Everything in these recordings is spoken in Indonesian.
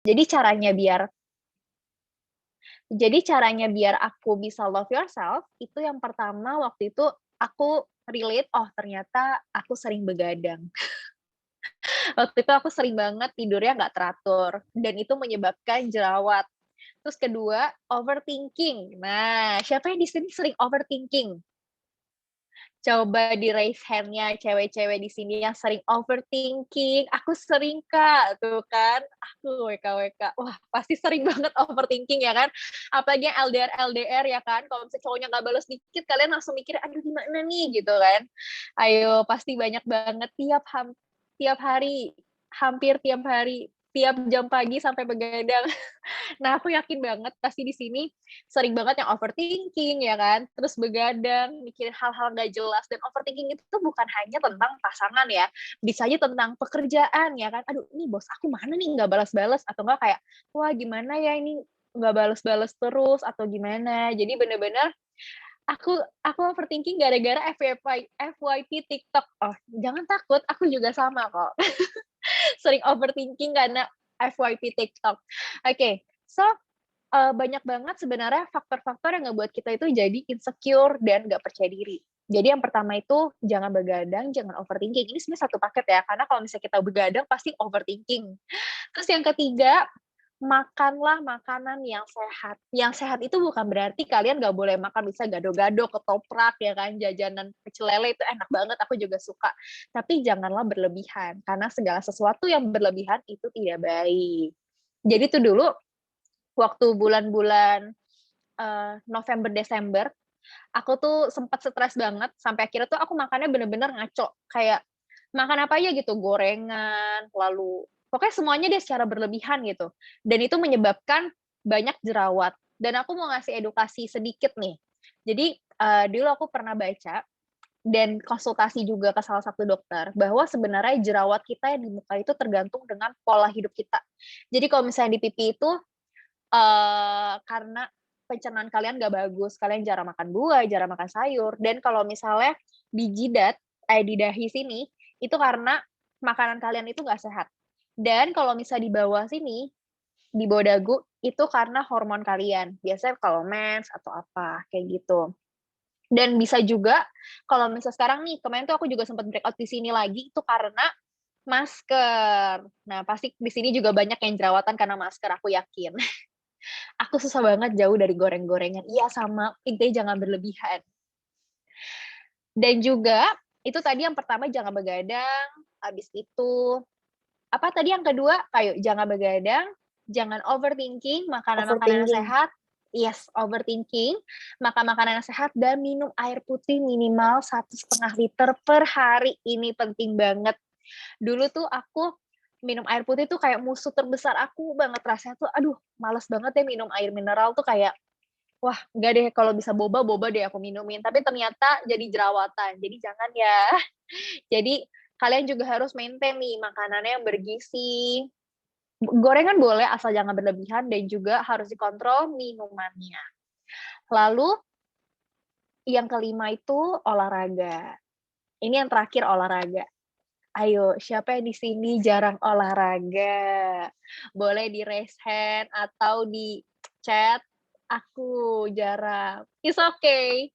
Jadi caranya biar jadi caranya biar aku bisa love yourself, itu yang pertama waktu itu aku relate, oh ternyata aku sering begadang. Waktu itu aku sering banget tidurnya nggak teratur, dan itu menyebabkan jerawat. Terus kedua, overthinking. Nah, siapa yang di sini sering overthinking? Coba di-raise hand-nya cewek-cewek di sini yang sering overthinking. Aku sering, Kak, tuh kan. Aku WK. Wah, pasti sering banget overthinking ya kan. Apalagi yang LDR ya kan. Kalau misalnya cowoknya nggak balas dikit, kalian langsung mikir, aduh gimana nih gitu kan. Ayo, pasti banyak banget tiap hari, hampir tiap hari, tiap jam pagi sampai begadang. Nah, aku yakin banget pasti di sini sering banget yang overthinking ya kan, terus begadang, mikirin hal-hal nggak jelas, dan overthinking itu tuh bukan hanya tentang pasangan ya, bisa aja tentang pekerjaan ya kan, "Aduh ini bos aku mana nih nggak balas-balas," atau enggak kayak, "Wah gimana ya ini nggak balas-balas terus," atau gimana. Jadi bener-bener aku overthinking gara-gara FYP TikTok. Oh, jangan takut, aku juga sama kok. Sering overthinking karena FYP TikTok. Oke, so banyak banget sebenarnya faktor-faktor yang ngebuat kita itu jadi insecure dan nggak percaya diri. Jadi yang pertama itu jangan begadang, jangan overthinking. Ini sebenarnya satu paket ya, karena kalau misalnya kita begadang pasti overthinking. Terus yang ketiga, makanlah makanan yang sehat. Yang sehat itu bukan berarti kalian nggak boleh makan bisa gado-gado, ketoprak ya kan, jajanan pecel lele itu enak banget, aku juga suka. Tapi janganlah berlebihan, karena segala sesuatu yang berlebihan itu tidak baik. Jadi itu dulu waktu bulan-bulan, November, Desember, aku tuh sempat stres banget, sampai akhirnya tuh aku makannya bener-bener ngaco, kayak makan apa aja gitu, gorengan, lalu pokoknya semuanya deh secara berlebihan gitu, dan itu menyebabkan banyak jerawat. Dan aku mau ngasih edukasi sedikit nih. Jadi, dulu aku pernah baca dan konsultasi juga ke salah satu dokter, bahwa sebenarnya jerawat kita yang di muka itu tergantung dengan pola hidup kita. Jadi kalau misalnya di pipi itu karena pencernaan kalian nggak bagus, kalian jarang makan buah, jarang makan sayur, dan kalau misalnya di jidat, di dahi sini, itu karena makanan kalian itu nggak sehat. Dan kalau misalnya di bawah sini, di bawah dagu, itu karena hormon kalian. Biasanya kalau mens atau apa, kayak gitu. Dan bisa juga, kalau misalnya sekarang nih, kemarin tuh aku juga sempat breakout di sini lagi, itu karena masker. Nah, pasti di sini juga banyak yang jerawatan karena masker, aku yakin. Aku susah banget jauh dari goreng-gorengan. Iya sama, intinya jangan berlebihan. Dan juga, itu tadi yang pertama jangan begadang, habis itu apa tadi yang kedua? Ayo, jangan begadang, jangan overthinking, makan makanan yang Overthinking. sehat, yes, overthinking, makan makanan yang sehat, dan minum air putih minimal 1,5 liter per hari, ini penting banget. Dulu tuh aku minum air putih tuh kayak musuh terbesar aku banget, rasanya tuh, aduh males banget ya minum air mineral tuh kayak, wah enggak deh kalau bisa boba, boba deh aku minumin, tapi ternyata jadi jerawatan, jadi jangan ya. Jadi kalian juga harus maintain nih makanannya yang bergizi, gorengan boleh asal jangan berlebihan, dan juga harus dikontrol minumannya. Lalu yang kelima itu olahraga. Ini yang terakhir olahraga. Ayo, siapa yang di sini jarang olahraga? Boleh di-raise hand atau di chat, "Aku jarang." It's okay.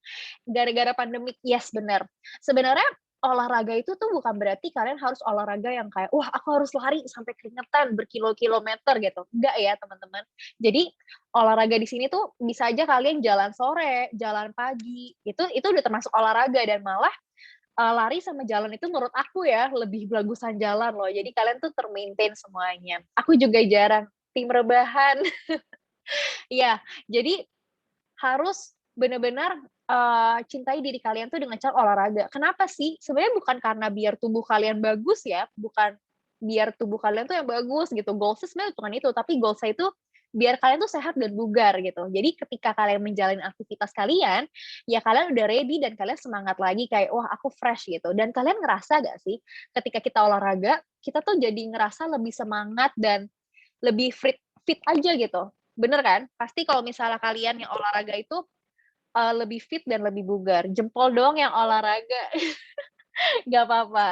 Gara-gara pandemik, yes, bener. Sebenarnya olahraga itu tuh bukan berarti kalian harus olahraga yang kayak, "Wah, aku harus lari sampai keringetan berkilo-kilometer," gitu. Enggak ya, teman-teman. Jadi, olahraga di sini tuh bisa aja kalian jalan sore, jalan pagi, itu udah termasuk olahraga, dan malah lari sama jalan itu menurut aku ya, lebih bagusan jalan loh. Jadi kalian tuh ter-maintain semuanya. Aku juga jarang, tim rebahan. Iya, jadi harus benar-benar cintai diri kalian tuh dengan cara olahraga. Kenapa sih? Sebenarnya bukan karena biar tubuh kalian bagus ya, bukan biar tubuh kalian tuh yang bagus gitu, goals-nya sebenarnya bukan itu, tapi goals-nya itu biar kalian tuh sehat dan bugar gitu. Jadi ketika kalian menjalani aktivitas kalian, ya kalian udah ready dan kalian semangat lagi kayak, "Wah, aku fresh," gitu. Dan kalian ngerasa gak sih, ketika kita olahraga, kita tuh jadi ngerasa lebih semangat dan lebih fit fit aja gitu, bener kan? Pasti kalau misalnya kalian yang olahraga itu, lebih fit dan lebih bugar, jempol dong yang olahraga. Nggak apa-apa.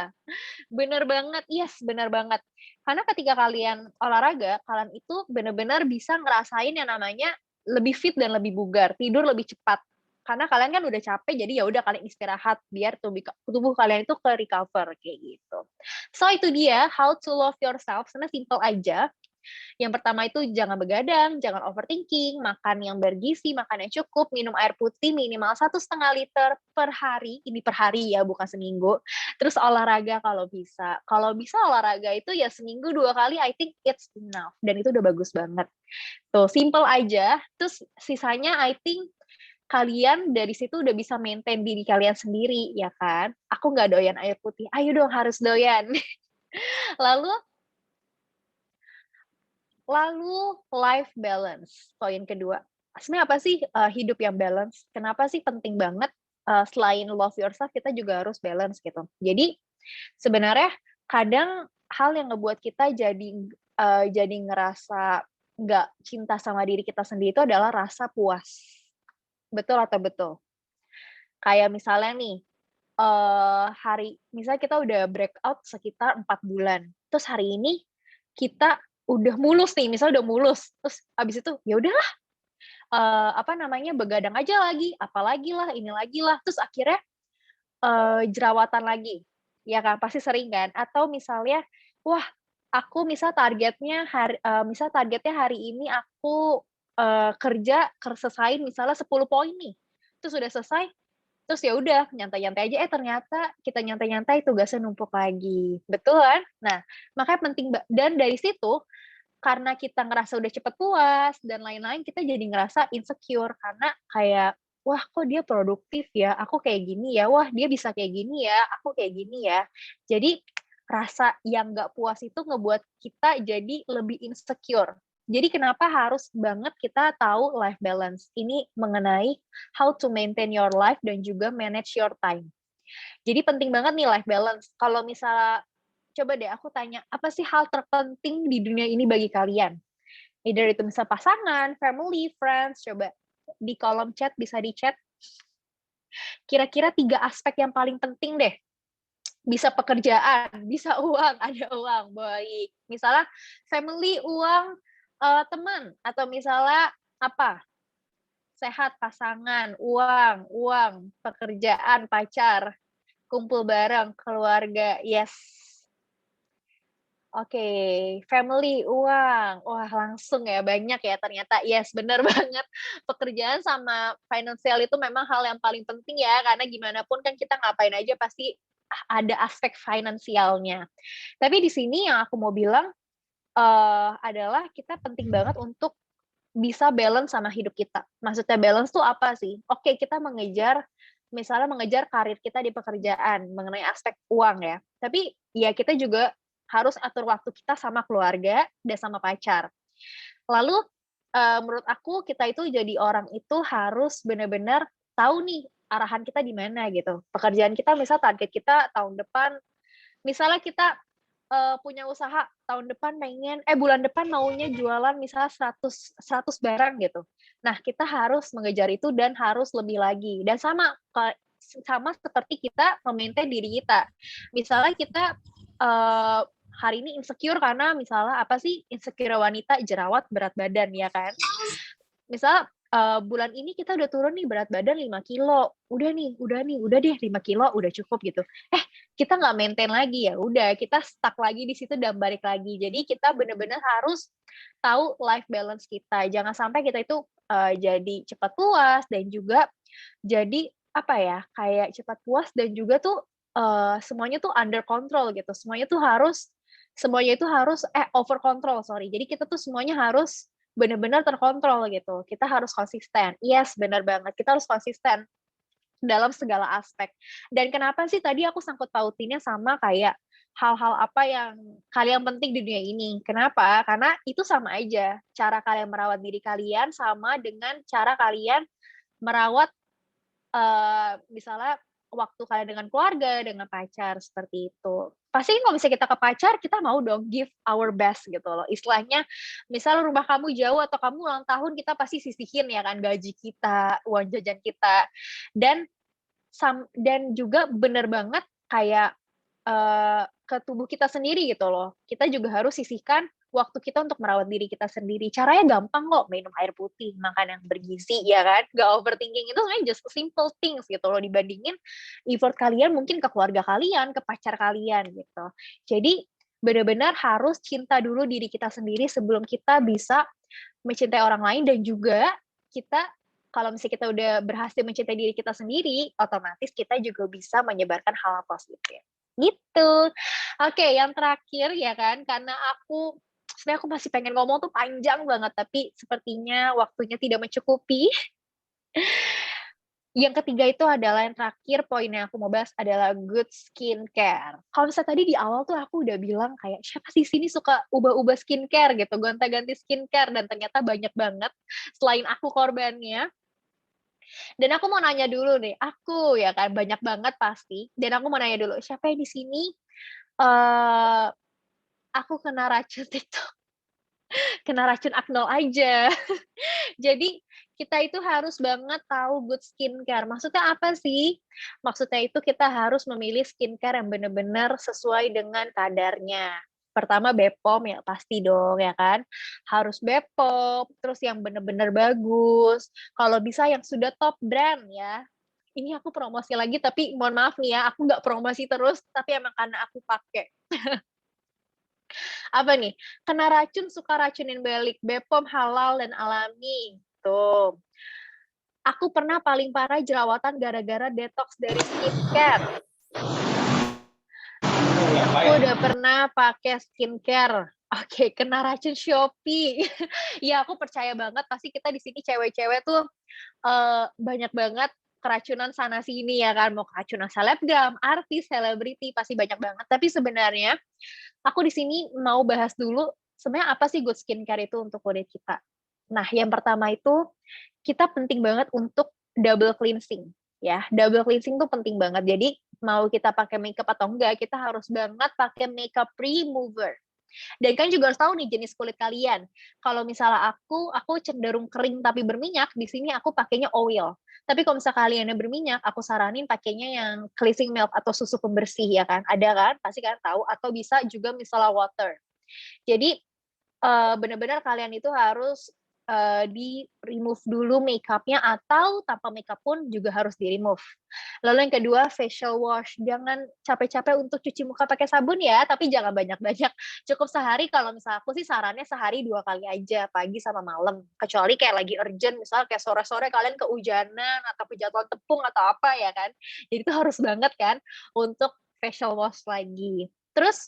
Bener banget, yes, bener banget. Karena ketika kalian olahraga, kalian itu bener-bener bisa ngerasain yang namanya lebih fit dan lebih bugar, tidur lebih cepat. Karena kalian kan udah capek, jadi ya udah kalian istirahat biar tubuh kalian itu ke-recover kayak gitu. So itu dia how to love yourself, sebenarnya simple aja. Yang pertama itu jangan begadang, jangan overthinking, makan yang bergizi, makan yang cukup, minum air putih minimal 1,5 liter per hari, ini per hari ya, bukan seminggu. Terus olahraga kalau bisa. Kalau bisa olahraga itu ya seminggu 2 kali, I think it's enough, dan itu udah bagus banget. Tuh, simple aja, terus sisanya I think kalian dari situ udah bisa maintain diri kalian sendiri, ya kan? Aku nggak doyan air putih, ayo dong harus doyan. Lalu Lalu life balance, poin kedua. Sebenarnya apa sih, hidup yang balance? Kenapa sih penting banget, selain love yourself kita juga harus balance gitu. Jadi, sebenarnya kadang hal yang ngebuat kita jadi ngerasa nggak cinta sama diri kita sendiri itu adalah rasa puas. Betul atau betul? Kayak misalnya nih, misalnya kita udah breakout sekitar 4 bulan, terus hari ini kita udah mulus nih, misalnya udah mulus, terus abis itu, ya udahlah, apa namanya, begadang aja lagi, apalagi lah, ini lagi lah, terus akhirnya, jerawatan lagi, ya kan, pasti sering kan? Atau misalnya, wah, aku misal targetnya hari ini aku, selesaiin misalnya 10 poin nih, terus udah selesai, terus ya udah nyantai-nyantai aja, ternyata kita nyantai-nyantai tugasnya numpuk lagi, betul kan? Nah, makanya penting dan dari situ, karena kita ngerasa udah cepet puas dan lain-lain, kita jadi ngerasa insecure karena kayak, "Wah, kok dia produktif ya? Aku kayak gini ya? Wah, dia bisa kayak gini ya? Aku kayak gini ya?" Jadi, rasa yang nggak puas itu ngebuat kita jadi lebih insecure. Jadi kenapa harus banget kita tahu life balance. Ini mengenai how to maintain your life dan juga manage your time. Jadi penting banget nih life balance. Kalau misalnya coba deh aku tanya, apa sih hal terpenting di dunia ini bagi kalian? Either itu misal pasangan, family, friends, coba di kolom chat bisa di-chat, kira-kira 3 aspek yang paling penting deh. Bisa pekerjaan, bisa uang, ada uang, baik. Misalnya family, uang, teman, atau misalnya apa, sehat, pasangan, uang, uang, pekerjaan, pacar, kumpul bareng, keluarga, yes. Oke, family, uang. Wah, langsung ya, banyak ya ternyata. Yes, bener banget. Pekerjaan sama finansial itu memang hal yang paling penting ya, karena gimana pun kan kita ngapain aja pasti ada aspek finansialnya. Tapi di sini yang aku mau bilang, adalah kita penting banget untuk bisa balance sama hidup kita. Maksudnya balance tuh apa sih? Oke, kita misalnya mengejar karir kita di pekerjaan, mengenai aspek uang ya. Tapi ya kita juga harus atur waktu kita sama keluarga dan sama pacar. Lalu, menurut aku kita itu jadi orang itu harus benar-benar tahu nih arahan kita di mana gitu. Pekerjaan kita misal target kita tahun depan, misalnya kita punya usaha tahun depan bulan depan maunya jualan misalnya 100 barang gitu. Nah, kita harus mengejar itu dan harus lebih lagi. Dan sama seperti kita me-maintain diri kita. Misalnya kita, hari ini insecure karena misalnya apa sih, insecure wanita jerawat, berat badan, ya kan? Misal, bulan ini kita udah turun nih berat badan 5 kilo, udah deh 5 kilo udah cukup gitu. Kita nggak maintain lagi, ya udah kita stuck lagi di situ dan balik lagi. Jadi kita bener-bener harus tahu life balance kita. Jangan sampai kita itu, jadi cepat puas dan juga jadi, apa ya, kayak cepat puas dan juga tuh, semuanya tuh under control gitu. Semuanya itu harus over control, sorry. Jadi kita tuh semuanya harus benar-benar terkontrol gitu. Kita harus konsisten. Yes, benar banget. Kita harus konsisten dalam segala aspek. Dan kenapa sih tadi aku sangkut pautinnya sama kayak hal-hal apa yang kalian penting di dunia ini. Kenapa? Karena itu sama aja. Cara kalian merawat diri kalian sama dengan cara kalian merawat, misalnya waktu kalian dengan keluarga, dengan pacar, seperti itu. Pasti kalau misalnya kita ke pacar, kita mau dong give our best gitu loh. Istilahnya, misal rumah kamu jauh atau kamu ulang tahun, kita pasti sisihin ya kan gaji kita, uang jajan kita. Dan dan juga bener banget kayak, ke tubuh kita sendiri gitu loh. Kita juga harus sisihkan waktu kita untuk merawat diri kita sendiri. Caranya gampang kok, minum air putih, makan yang bergizi, ya kan? Nggak overthinking, itu sebenarnya just simple things gitu loh, dibandingin effort kalian mungkin ke keluarga kalian, ke pacar kalian gitu. Jadi benar-benar harus cinta dulu diri kita sendiri sebelum kita bisa mencintai orang lain, dan juga kita kalau misalnya kita udah berhasil mencintai diri kita sendiri, otomatis kita juga bisa menyebarkan hal positif. Gitu. Oke, yang terakhir ya kan, karena sebenarnya aku masih pengen ngomong tuh panjang banget, tapi sepertinya waktunya tidak mencukupi. Yang ketiga itu adalah yang terakhir, poin yang aku mau bahas adalah good skincare. Kalau misalnya tadi di awal tuh aku udah bilang kayak, siapa sih sini suka ubah-ubah skincare gitu, gonta-ganti skincare, dan ternyata banyak banget selain aku korbannya. Dan aku mau nanya dulu nih, aku ya kan banyak banget pasti, dan aku mau nanya dulu, siapa yang di sini, eee, aku kena racun TikTok, kena racun Aknol aja. Jadi, kita itu harus banget tahu good skincare. Maksudnya apa sih? Maksudnya itu kita harus memilih skincare yang benar-benar sesuai dengan kadarnya. Pertama BPOM ya pasti dong ya kan, harus BPOM, terus yang benar-benar bagus, kalau bisa yang sudah top brand ya. Ini aku promosi lagi tapi mohon maaf nih ya, aku nggak promosi terus, tapi emang karena aku pakai. Apa nih, kena racun suka racunin balik, BPOM halal dan alami, tuh. Aku pernah paling parah jerawatan gara-gara detox dari skincare. Aku udah pernah pakai skincare. Oke, kena racun Shopee. Ya, aku percaya banget pasti kita di sini cewek-cewek tuh, banyak banget keracunan sana sini ya kan, mau keracunan selebgram, artis, selebriti, pasti banyak banget. Tapi sebenarnya aku di sini mau bahas dulu, sebenarnya apa sih good skincare itu untuk kulit kita. Nah, yang pertama itu, kita penting banget untuk double cleansing, ya. Double cleansing tuh penting banget. Jadi, mau kita pakai makeup atau enggak, kita harus banget pakai makeup remover. Dan kan juga harus tahu nih jenis kulit kalian. Kalau misalnya aku cenderung kering tapi berminyak, di sini aku pakainya oil. Tapi kalau misalnya kalian yang berminyak, aku saranin pakainya yang cleansing milk atau susu pembersih ya kan. Ada kan? Pasti kalian tahu. Atau bisa juga misalnya water. Jadi benar-benar kalian itu harus, di-remove dulu makeup-nya, atau tanpa makeup pun juga harus di-remove. Lalu yang kedua, facial wash. Jangan capek-capek untuk cuci muka pakai sabun ya, tapi jangan banyak-banyak. Cukup sehari, kalau misalnya aku sih sarannya sehari 2 kali aja, pagi sama malam. Kecuali kayak lagi urgent, misalnya kayak sore-sore kalian kehujanan, atau kejatuhan tepung, atau apa ya kan. Jadi itu harus banget kan untuk facial wash lagi. Terus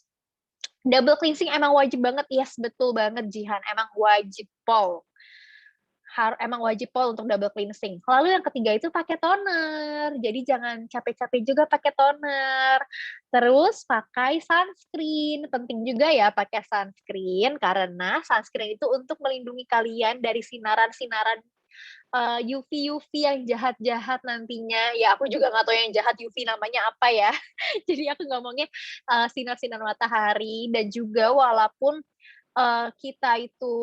double cleansing emang wajib banget, yes, betul banget Jihan, emang wajib pol. Emang wajib pol untuk double cleansing. Lalu yang ketiga itu pakai toner, jadi jangan capek-capek juga pakai toner. Terus pakai sunscreen, penting juga ya pakai sunscreen, karena sunscreen itu untuk melindungi kalian dari sinaran-sinaran UV yang jahat-jahat nantinya. Ya aku juga nggak tahu yang jahat UV namanya apa ya. Jadi aku ngomongnya sinar-sinar matahari, dan juga walaupun kita itu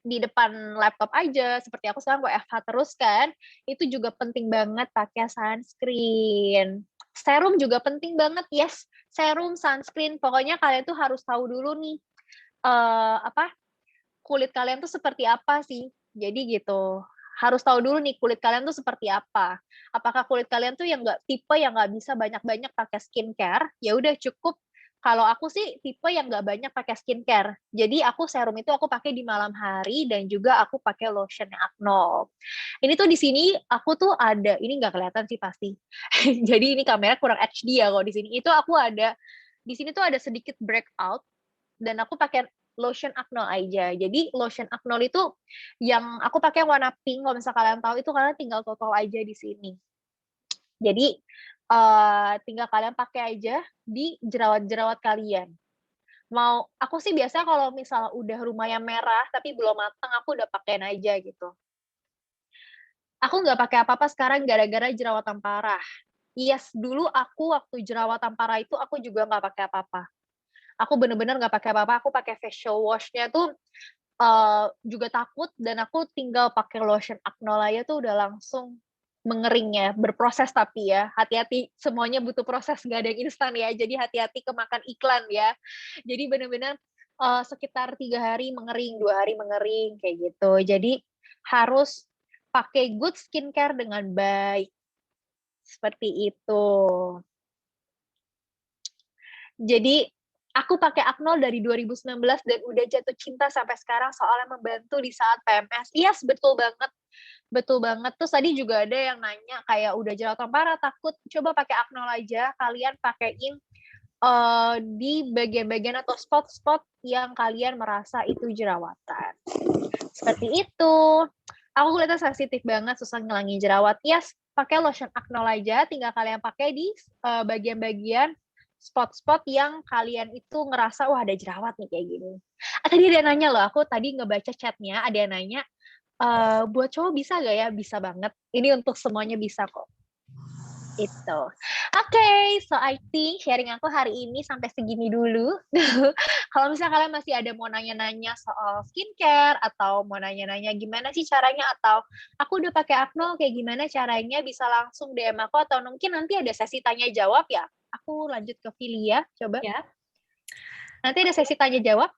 di depan laptop aja, seperti aku sekarang WFH terus kan, itu juga penting banget pakai sunscreen. Serum juga penting banget, yes, serum, sunscreen, pokoknya kalian tuh harus tahu dulu nih, apa, kulit kalian tuh seperti apa sih. Jadi gitu, harus tahu dulu nih kulit kalian tuh seperti apa. Apakah kulit kalian tuh yang tipe yang nggak bisa banyak-banyak pakai skincare, ya udah cukup. Kalau aku sih tipe yang nggak banyak pakai skincare. Jadi aku serum itu aku pakai di malam hari, dan juga aku pakai lotionnya Aknol. Ini tuh di sini aku tuh ada, ini nggak kelihatan sih pasti. Jadi ini kamera kurang HD ya kalau di sini. Itu aku ada, di sini tuh ada sedikit breakout, dan aku pakai lotion Aknol aja. Jadi lotion Aknol itu yang aku pakai warna pink, kalau misalnya kalian tahu itu kalian tinggal totol aja di sini. Jadi tinggal kalian pakai aja di jerawat-jerawat kalian. Aku sih biasa kalau misalnya udah rumahnya merah tapi belum matang, aku udah pakein aja gitu. Aku nggak pakai apa-apa sekarang gara-gara jerawatan parah. Yes, dulu aku waktu jerawatan parah itu aku juga nggak pakai apa-apa. Aku bener-bener nggak pakai apa-apa, aku pakai facial wash-nya tuh, juga takut, dan aku tinggal pakai lotion Aknol aja tuh udah langsung mengeringnya, berproses tapi ya. Hati-hati, semuanya butuh proses, nggak ada yang instan ya. Jadi hati-hati kemakan iklan ya. Jadi benar-benar sekitar 3 hari mengering, 2 hari mengering kayak gitu. Jadi harus pakai good skincare dengan baik. Seperti itu. Jadi aku pakai Aknol dari 2019 dan udah jatuh cinta sampai sekarang soalnya membantu di saat PMS. Yes, betul banget. Betul banget. Terus tadi juga ada yang nanya kayak udah jerawatan parah takut, coba pakai Aknol aja. Kalian pakein di bagian-bagian atau spot-spot yang kalian merasa itu jerawatan. Seperti itu. Aku kelihatan sensitif banget, susah ngilangin jerawat. Yes, pakai lotion Aknol aja, tinggal kalian pakai di bagian-bagian spot-spot yang kalian itu ngerasa, wah ada jerawat nih kayak gini. Tadi ada yang nanya loh, aku tadi ngebaca chatnya, ada yang nanya, buat cowok bisa gak ya? Bisa banget. Ini untuk semuanya bisa kok. Itu. Oke, so I think sharing aku hari ini sampai segini dulu. Kalau misalnya kalian masih ada mau nanya-nanya soal skincare atau mau nanya-nanya gimana sih caranya atau aku udah pakai Aknol kayak gimana caranya bisa langsung DM aku atau mungkin nanti ada sesi tanya jawab ya. Aku lanjut ke Filia, coba. Ya. Nanti ada sesi tanya jawab.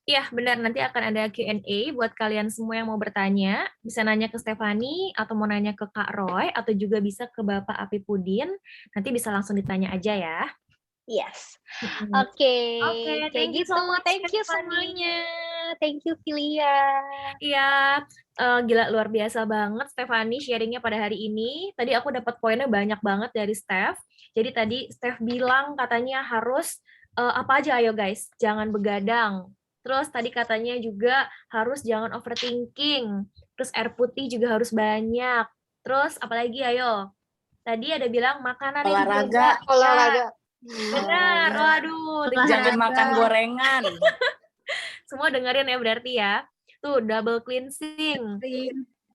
Iya, benar. Nanti akan ada Q&A buat kalian semua yang mau bertanya. Bisa nanya ke Stefani, atau mau nanya ke Kak Roy, atau juga bisa ke Bapak Api Pudin. Nanti bisa langsung ditanya aja ya. Yes. Oke, kayak thank you gitu. so much, Thank you Stefani. semuanya. Thank you, Filia. Iya, gila luar biasa banget Stefani sharingnya pada hari ini. Tadi aku dapat poinnya banyak banget dari Steph. Jadi tadi Steph bilang katanya harus apa aja ayo guys, jangan begadang. Terus tadi katanya juga harus jangan overthinking. Terus air putih juga harus banyak. Terus apalagi ayo. Tadi ada bilang makanan yang Olahraga. dijaga. Olahraga. Benar, waduh. Jangan makan gorengan. Semua dengerin ya berarti ya. Tuh, double cleansing.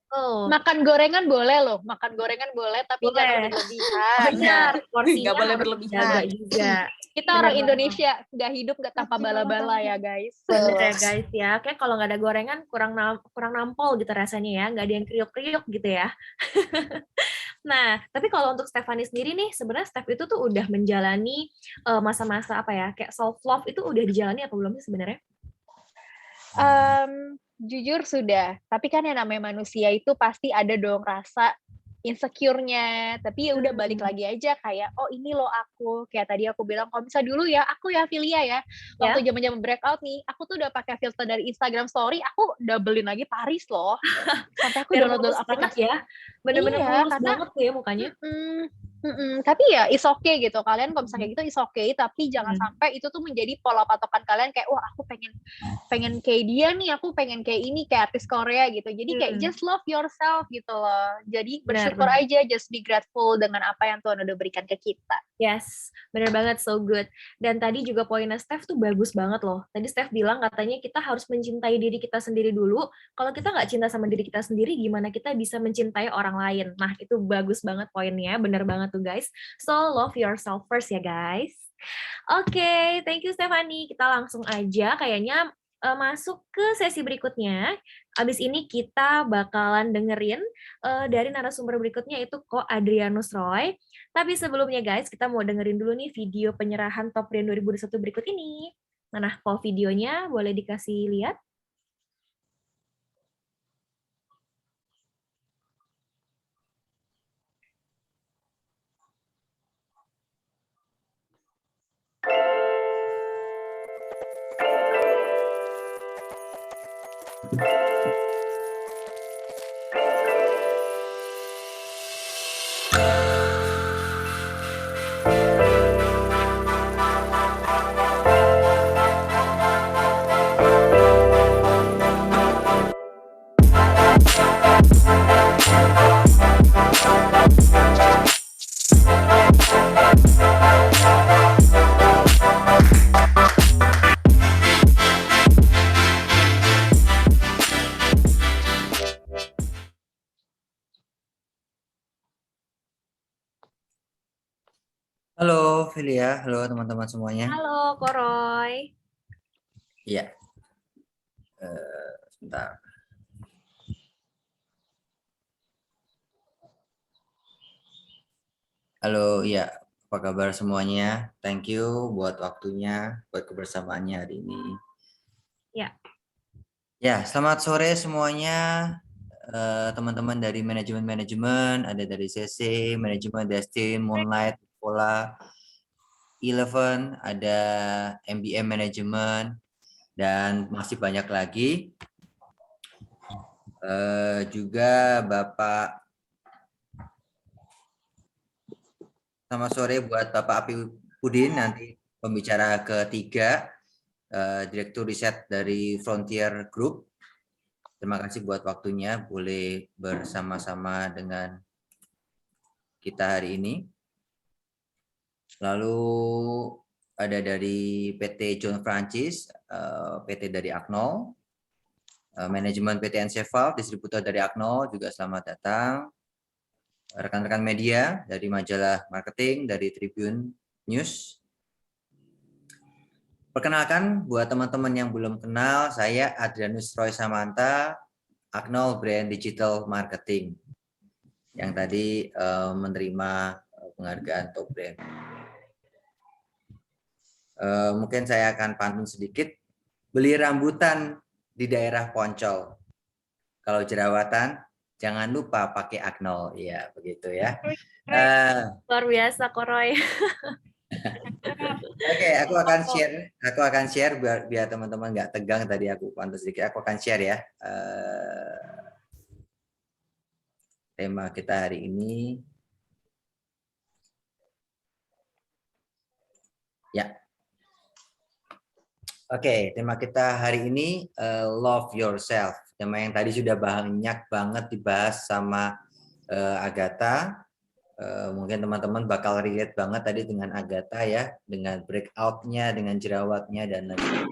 Oh. Makan gorengan boleh loh, makan gorengan boleh, tapi Boleh. jangan berlebihan. Benar, porsinya nggak boleh harus berlebihan. dijaga juga. Kita orang Indonesia nggak hidup nggak tanpa bala-bala ya guys. Bener ya guys ya, kayak kalau nggak ada gorengan kurang nampol gitu rasanya ya, nggak ada yang kriuk-kriuk gitu ya. Nah, tapi kalau untuk Stefani sendiri nih, sebenarnya Steph itu tuh udah menjalani masa-masa apa ya, kayak self love itu udah dijalani apa belum sih sebenarnya? Jujur sudah, tapi kan yang namanya manusia itu pasti ada dong rasa insecure-nya, tapi ya udah balik lagi aja kayak, oh ini loh aku, kayak tadi aku bilang, kalau bisa dulu ya, aku ya Filia ya, waktu zaman-zaman breakout nih, aku tuh udah pakai filter dari Instagram Story, aku doublein lagi Paris loh, sampai aku download aplikasi ya, bener-bener mulus banget tuh ya mukanya. Tapi ya is okay gitu, kalian kalau misalnya kayak gitu is okay, tapi jangan sampai itu tuh menjadi pola patokan kalian kayak, wah aku pengen kayak dia nih, aku pengen kayak ini, kayak artis Korea gitu, jadi kayak just love yourself gitu loh, jadi bersyukur aja, just be grateful dengan apa yang Tuhan udah berikan ke kita. Yes, bener banget, so good. Dan tadi juga poinnya Steph tuh bagus banget loh. Tadi Steph bilang katanya kita harus mencintai diri kita sendiri dulu. Kalau kita nggak cinta sama diri kita sendiri, gimana kita bisa mencintai orang lain? Nah, itu bagus banget poinnya, bener banget tuh guys. So, love yourself first ya guys. Oke, thank you Stephanie. Kita langsung aja kayaknya masuk ke sesi berikutnya. Abis ini kita bakalan dengerin dari narasumber berikutnya itu Ko Adrianus Roy. Tapi sebelumnya guys, kita mau dengerin dulu nih video penyerahan Top Brand 2021 berikut ini. Mana Ko videonya boleh dikasih lihat? Halo Filia, halo teman-teman semuanya. Halo Koroy. Iya. Sebentar. Halo, ya, apa kabar semuanya? Thank you buat waktunya, buat kebersamaannya hari ini. Ya. Ya, selamat sore semuanya, teman-teman dari manajemen, ada dari CC, manajemen, Destin, Moonlight, Pola, Eleven, ada MBM manajemen, dan masih banyak lagi. Juga Bapak, selamat sore buat Bapak Api Pudin, nanti pembicara ketiga, Direktur Riset dari Frontier Group. Terima kasih buat waktunya, boleh bersama-sama dengan kita hari ini. Lalu ada dari PT John Francis, PT dari Aknol, manajemen PT Enceval, distributor dari Aknol, juga selamat datang. Rekan-rekan media dari majalah marketing, dari Tribun News. Perkenalkan, buat teman-teman yang belum kenal, saya Adrianus Roy Samanta, Aknol Brand Digital Marketing, yang tadi menerima penghargaan Top Brand. Mungkin saya akan pantun sedikit. Beli rambutan di daerah Poncol. Kalau jerawatan, jangan lupa pakai Aknol. Ya, begitu ya. Luar biasa, Koroy. Oke, aku akan share biar teman-teman nggak tegang tadi aku pantun sedikit. Aku akan share ya. Tema kita hari ini. Ya. Oke, tema kita hari ini love yourself. Tema yang tadi sudah banyak banget dibahas sama Agatha. Mungkin teman-teman bakal relate banget tadi dengan Agatha ya, dengan breakout-nya, dengan jerawatnya dan lain-lain.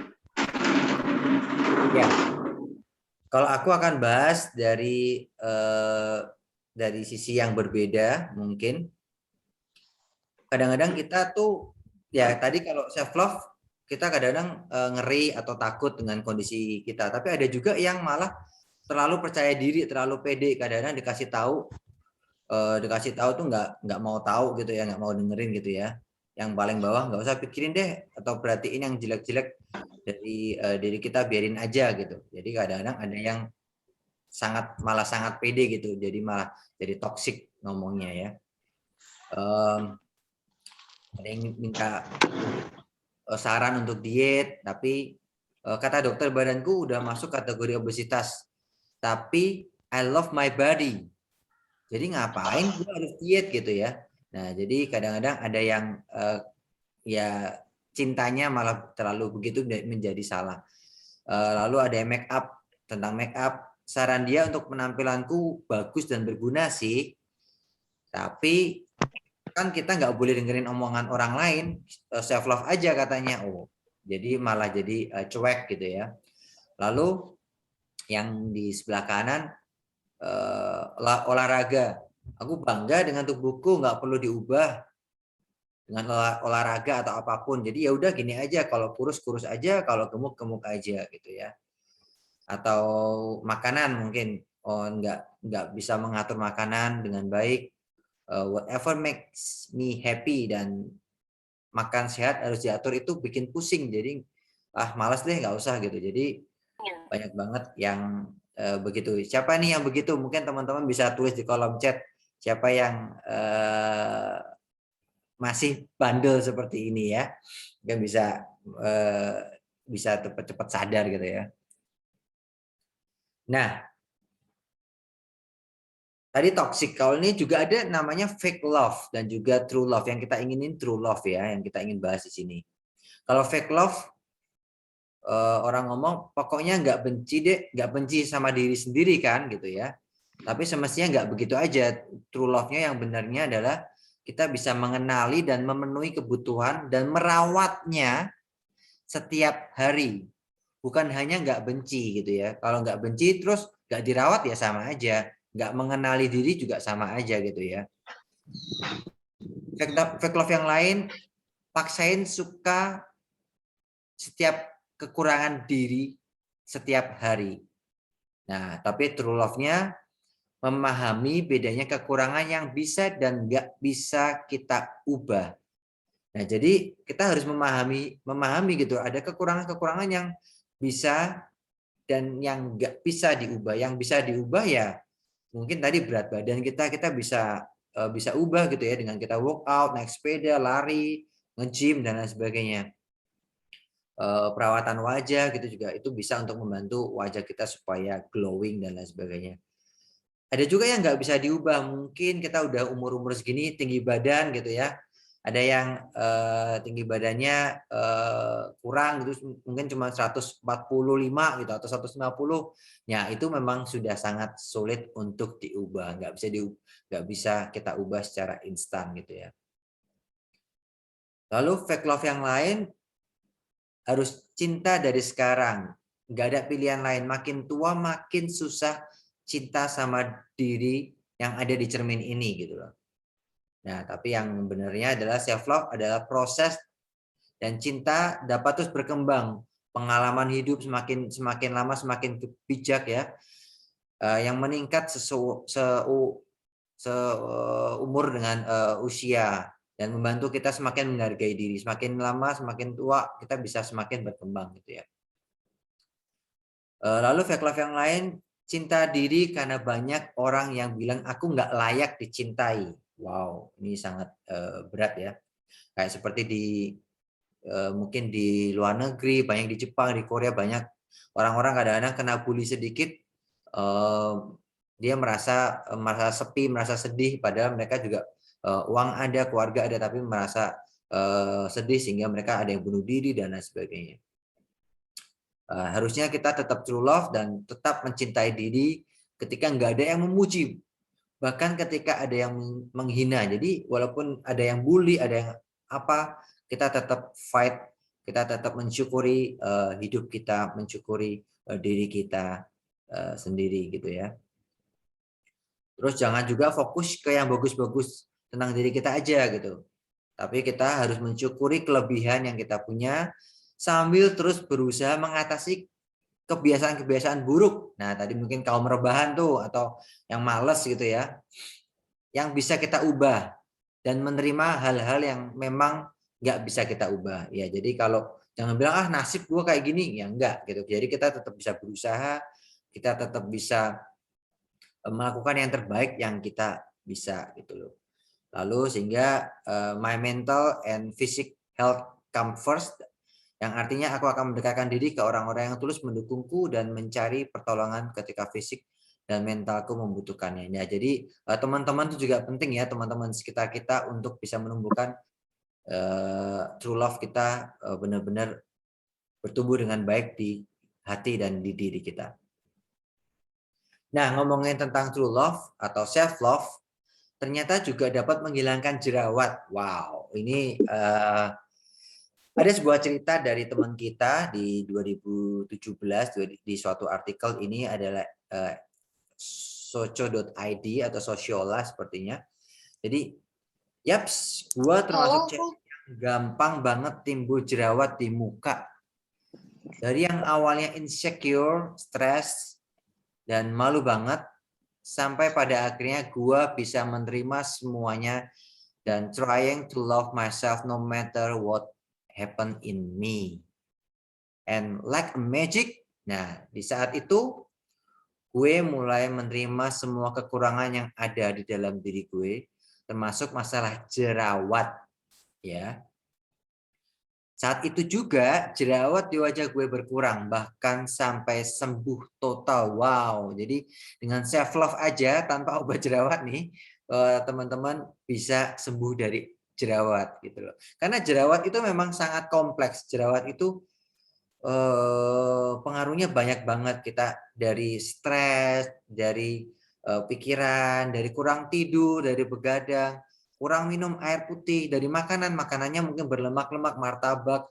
Ya, kalau aku akan bahas dari sisi yang berbeda mungkin. Kadang-kadang kita tuh ya tadi kalau self love kita kadang-kadang ngeri atau takut dengan kondisi kita, tapi ada juga yang malah terlalu percaya diri, terlalu pede, kadang-kadang dikasih tahu tuh nggak mau tahu gitu ya, nggak mau dengerin gitu ya. Yang paling bawah nggak usah pikirin deh atau perhatiin yang jelek-jelek dari diri kita, biarin aja gitu. Jadi kadang-kadang ada yang malah sangat pede gitu, jadi malah jadi toksik ngomongnya ya. Ada yang minta saran untuk diet, tapi kata dokter badanku udah masuk kategori obesitas, tapi I love my body. Jadi ngapain gue harus diet gitu ya. Nah, jadi kadang-kadang ada yang ya cintanya malah terlalu begitu menjadi salah. Lalu ada yang make up, tentang make up, saran dia untuk penampilanku bagus dan berguna sih, tapi kan kita nggak boleh dengerin omongan orang lain, self love aja katanya. Oh, jadi malah jadi cuek gitu ya. Lalu yang di sebelah kanan olahraga, aku bangga dengan tubuhku, nggak perlu diubah dengan olahraga atau apapun. Jadi ya udah gini aja, kalau kurus kurus aja, kalau gemuk gemuk aja gitu ya. Atau makanan mungkin nggak bisa mengatur makanan dengan baik. Whatever makes me happy, dan makan sehat harus diatur itu bikin pusing, jadi malas deh nggak usah gitu. Jadi banyak banget yang begitu. Siapa nih yang begitu? Mungkin teman-teman bisa tulis di kolom chat siapa yang masih bandel seperti ini ya, kan bisa cepat-cepat sadar gitu ya. Nah, tadi toxic, kalau ini juga ada namanya fake love dan juga true love. Yang kita inginin true love ya, yang kita ingin bahas di sini. Kalau fake love, orang ngomong pokoknya nggak benci sama diri sendiri kan gitu ya. Tapi semestinya nggak begitu aja. True love-nya yang benarnya adalah kita bisa mengenali dan memenuhi kebutuhan dan merawatnya setiap hari. Bukan hanya nggak benci gitu ya. Kalau nggak benci terus nggak dirawat ya sama aja. Nggak mengenali diri juga sama aja gitu ya. Fake love yang lain, paksain suka setiap kekurangan diri setiap hari. Nah, tapi true love-nya memahami bedanya kekurangan yang bisa dan nggak bisa kita ubah. Nah, jadi kita harus memahami gitu, ada kekurangan-kekurangan yang bisa dan yang nggak bisa diubah. Yang bisa diubah ya mungkin tadi berat badan kita bisa ubah gitu ya dengan kita workout, naik sepeda, lari, nge-gym dan lain sebagainya. Perawatan wajah gitu juga itu bisa untuk membantu wajah kita supaya glowing dan lain sebagainya. Ada juga yang nggak bisa diubah, mungkin kita udah umur-umur segini tinggi badan gitu ya. Ada yang tinggi badannya kurang gitu, mungkin cuma 145 gitu atau 150. Ya itu memang sudah sangat sulit untuk diubah, nggak bisa kita ubah secara instan gitu ya. Lalu fake love yang lain, harus cinta dari sekarang. Nggak ada pilihan lain. Makin tua makin susah cinta sama diri yang ada di cermin ini gitu loh. Nah, tapi yang benarnya adalah self love adalah proses dan cinta dapat terus berkembang. Pengalaman hidup semakin lama semakin bijak ya. Yang meningkat seumur dengan usia dan membantu kita semakin menghargai diri. Semakin lama semakin tua kita bisa semakin berkembang gitu ya. Lalu fake love yang lain, cinta diri karena banyak orang yang bilang aku nggak layak dicintai. Wow, ini sangat berat ya. Kayak seperti mungkin di luar negeri, banyak di Jepang, di Korea banyak orang-orang kadang-kadang kena bully sedikit, dia merasa sepi, merasa sedih, padahal mereka juga uang ada, keluarga ada, tapi merasa sedih sehingga mereka ada yang bunuh diri dan lain sebagainya. Harusnya kita tetap true love dan tetap mencintai diri ketika nggak ada yang memuji, bahkan ketika ada yang menghina. Jadi walaupun ada yang bully, ada yang apa, kita tetap fight, kita tetap mensyukuri hidup kita, mensyukuri diri kita sendiri gitu ya. Terus jangan juga fokus ke yang bagus-bagus tentang diri kita aja gitu. Tapi kita harus mensyukuri kelebihan yang kita punya sambil terus berusaha mengatasi kebiasaan-kebiasaan buruk. Nah, tadi mungkin kaum rebahan tuh atau yang males gitu ya. Yang bisa kita ubah dan menerima hal-hal yang memang nggak bisa kita ubah. Ya, jadi kalau jangan bilang nasib gue kayak gini, ya enggak gitu. Jadi kita tetap bisa berusaha, kita tetap bisa melakukan yang terbaik yang kita bisa gitu loh. Lalu sehingga my mental and physical health come first, yang artinya aku akan mendekatkan diri ke orang-orang yang tulus mendukungku dan mencari pertolongan ketika fisik dan mentalku membutuhkannya. Ya, jadi teman-teman itu juga penting ya, teman-teman sekitar kita untuk bisa menumbuhkan true love kita benar-benar bertumbuh dengan baik di hati dan di diri kita. Nah, ngomongin tentang true love atau self love, ternyata juga dapat menghilangkan jerawat. Wow, ini ada sebuah cerita dari teman kita di 2017 di suatu artikel. Ini adalah socio.id atau Sosiola sepertinya. Jadi, yaps, gua termasuk cewek yang gampang banget timbul jerawat di muka. Dari yang awalnya insecure, stres, dan malu banget, sampai pada akhirnya gua bisa menerima semuanya dan trying to love myself no matter what happen in me. And like a magic, nah di saat itu gue mulai menerima semua kekurangan yang ada di dalam diri gue, termasuk masalah jerawat ya. Saat itu juga jerawat di wajah gue berkurang, bahkan sampai sembuh total. Wow, jadi dengan self love aja tanpa obat jerawat nih, teman-teman bisa sembuh dari jerawat gitu loh. Karena jerawat itu memang sangat kompleks. Jerawat itu pengaruhnya banyak banget, kita dari stres, dari pikiran, dari kurang tidur, dari begadang, kurang minum air putih, dari makanannya mungkin berlemak-lemak, martabak,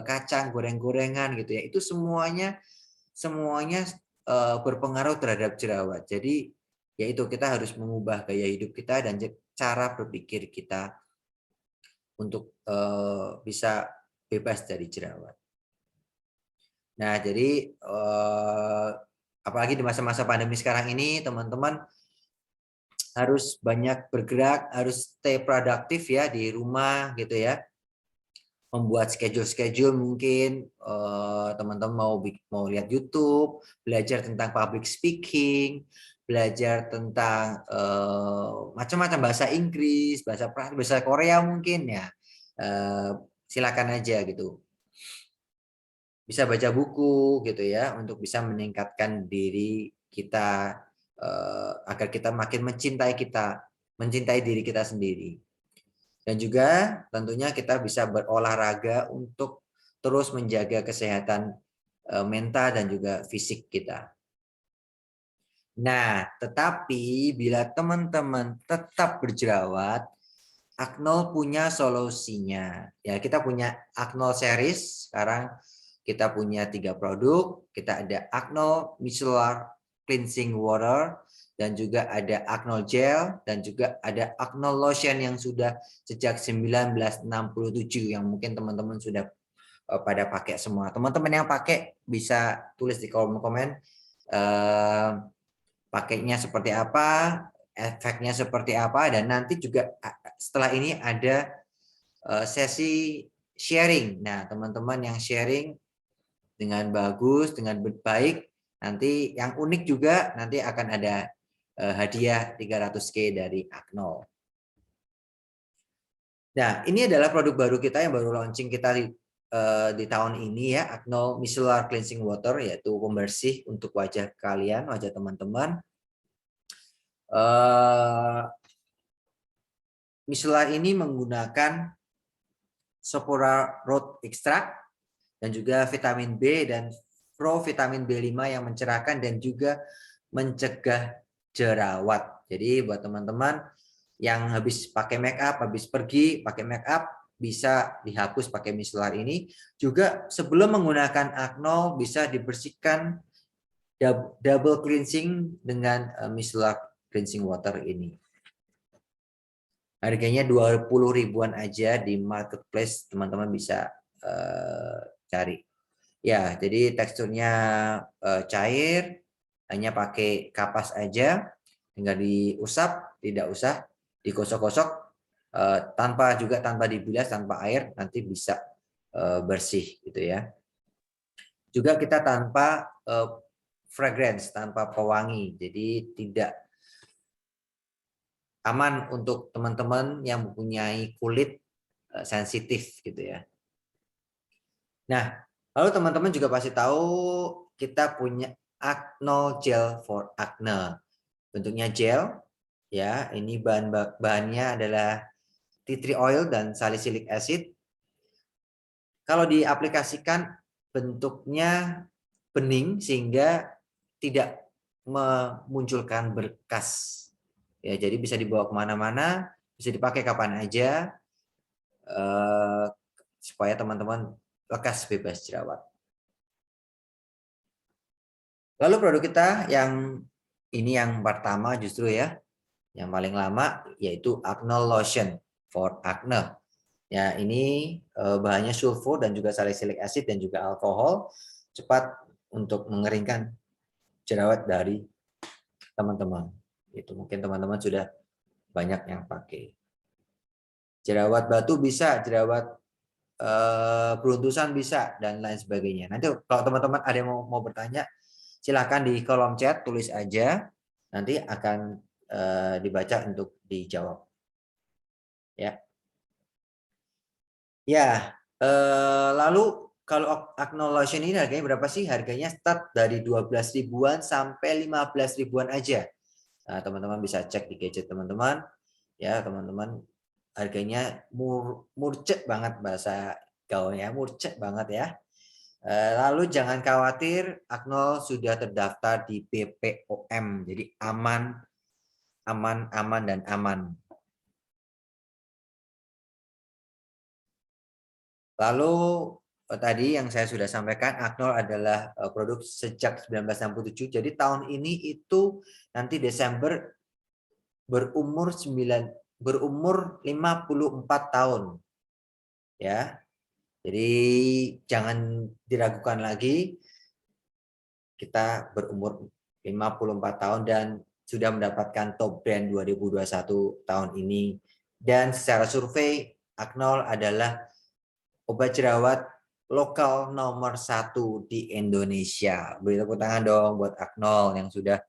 kacang, goreng-gorengan gitu ya. Itu semuanya berpengaruh terhadap jerawat. Jadi yaitu kita harus mengubah gaya hidup kita dan cara berpikir kita untuk bisa bebas dari jerawat. Nah, jadi apalagi di masa-masa pandemi sekarang ini, teman-teman harus banyak bergerak, harus stay produktif ya di rumah gitu ya. Membuat schedule mungkin teman-teman mau lihat YouTube, belajar tentang public speaking, belajar tentang macam-macam bahasa Inggris, bahasa Korea mungkin ya. Silakan aja gitu. Bisa baca buku gitu ya untuk bisa meningkatkan diri kita agar kita makin mencintai diri kita sendiri. Dan juga tentunya kita bisa berolahraga untuk terus menjaga kesehatan mental dan juga fisik kita. Nah, tetapi bila teman-teman tetap berjerawat, Aknol punya solusinya. Ya, kita punya Aknol series. Sekarang kita punya 3 produk. Kita ada Aknol Micellar Cleansing Water, dan juga ada Aknol Gel, dan juga ada Aknol Lotion yang sudah sejak 1967 yang mungkin teman-teman sudah pada pakai semua. Teman-teman yang pakai bisa tulis di kolom komen pakainya seperti apa, efeknya seperti apa, dan nanti juga setelah ini ada sesi sharing. Nah, teman-teman yang sharing dengan bagus, dengan baik, nanti yang unik juga nanti akan ada hadiah 300.000 dari Aknol. Nah, ini adalah produk baru kita yang baru launching kita di tahun ini ya, Aknol Micellar Cleansing Water, yaitu pembersih untuk wajah kalian, wajah teman-teman. Micellar ini menggunakan Sophora Root Extract dan juga vitamin B dan provitamin B5 yang mencerahkan dan juga mencegah jerawat. Jadi buat teman-teman yang habis pakai make up, habis pergi pakai make up, bisa dihapus pakai micellar ini. Juga sebelum menggunakan Aknol bisa dibersihkan double cleansing dengan micellar cleansing water ini. Harganya 20 ribuan aja di marketplace, teman-teman bisa cari. Ya, jadi teksturnya cair, hanya pakai kapas aja, tinggal diusap, tidak usah digosok-gosok, tanpa dibilas, tanpa air, nanti bisa bersih gitu ya. Juga kita tanpa fragrance, tanpa pewangi, jadi tidak aman untuk teman-teman yang mempunyai kulit sensitif gitu ya. Nah, lalu teman-teman juga pasti tahu kita punya Aknol Gel for Acne. Bentuknya gel, ya. Ini bahannya adalah tea tree oil dan salicylic acid. Kalau diaplikasikan bentuknya bening sehingga tidak memunculkan berkas. Ya, jadi bisa dibawa kemana-mana, bisa dipakai kapan aja, supaya teman-teman lekas bebas jerawat. Lalu produk kita yang ini yang pertama justru ya, yang paling lama, yaitu Aknol Lotion for Acne. Ya, ini bahannya sulfur dan juga salicylic acid dan juga alkohol, cepat untuk mengeringkan jerawat dari teman-teman. Itu mungkin teman-teman sudah banyak yang pakai. Jerawat batu bisa, jerawat beruntusan bisa, dan lain sebagainya. Nanti kalau teman-teman ada yang mau bertanya, silakan di kolom chat tulis aja, nanti akan dibaca untuk dijawab. Ya. Ya, lalu kalau Aknol Lotion ini harganya berapa sih? Harganya start dari 12 ribuan sampai 15 ribuan aja. Nah, teman-teman bisa cek di gadget teman-teman. Ya, teman-teman, harganya murcek banget, bahasa gaulnya murcek banget ya. Lalu jangan khawatir, Aknol sudah terdaftar di BPOM. Jadi aman, dan aman. Lalu tadi yang saya sudah sampaikan, Aknol adalah produk sejak 1967. Jadi tahun ini itu nanti Desember berumur 54 tahun. Ya. Jadi jangan diragukan lagi, kita berumur 54 tahun dan sudah mendapatkan top brand 2021 tahun ini. Dan secara survei, Aknol adalah obat jerawat lokal nomor 1 di Indonesia. Beri tepuk tangan dong buat Aknol yang sudah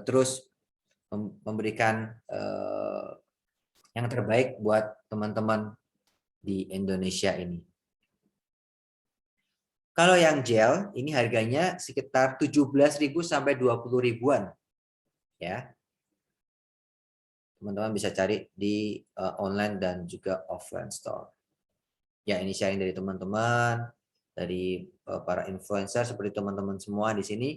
terus memberikan yang terbaik buat teman-teman di Indonesia ini. Kalau yang gel, ini harganya sekitar 17.000 sampai 20.000-an. Ya. Teman-teman bisa cari di online dan juga offline store. Ya, ini sharing dari teman-teman, dari para influencer seperti teman-teman semua di sini.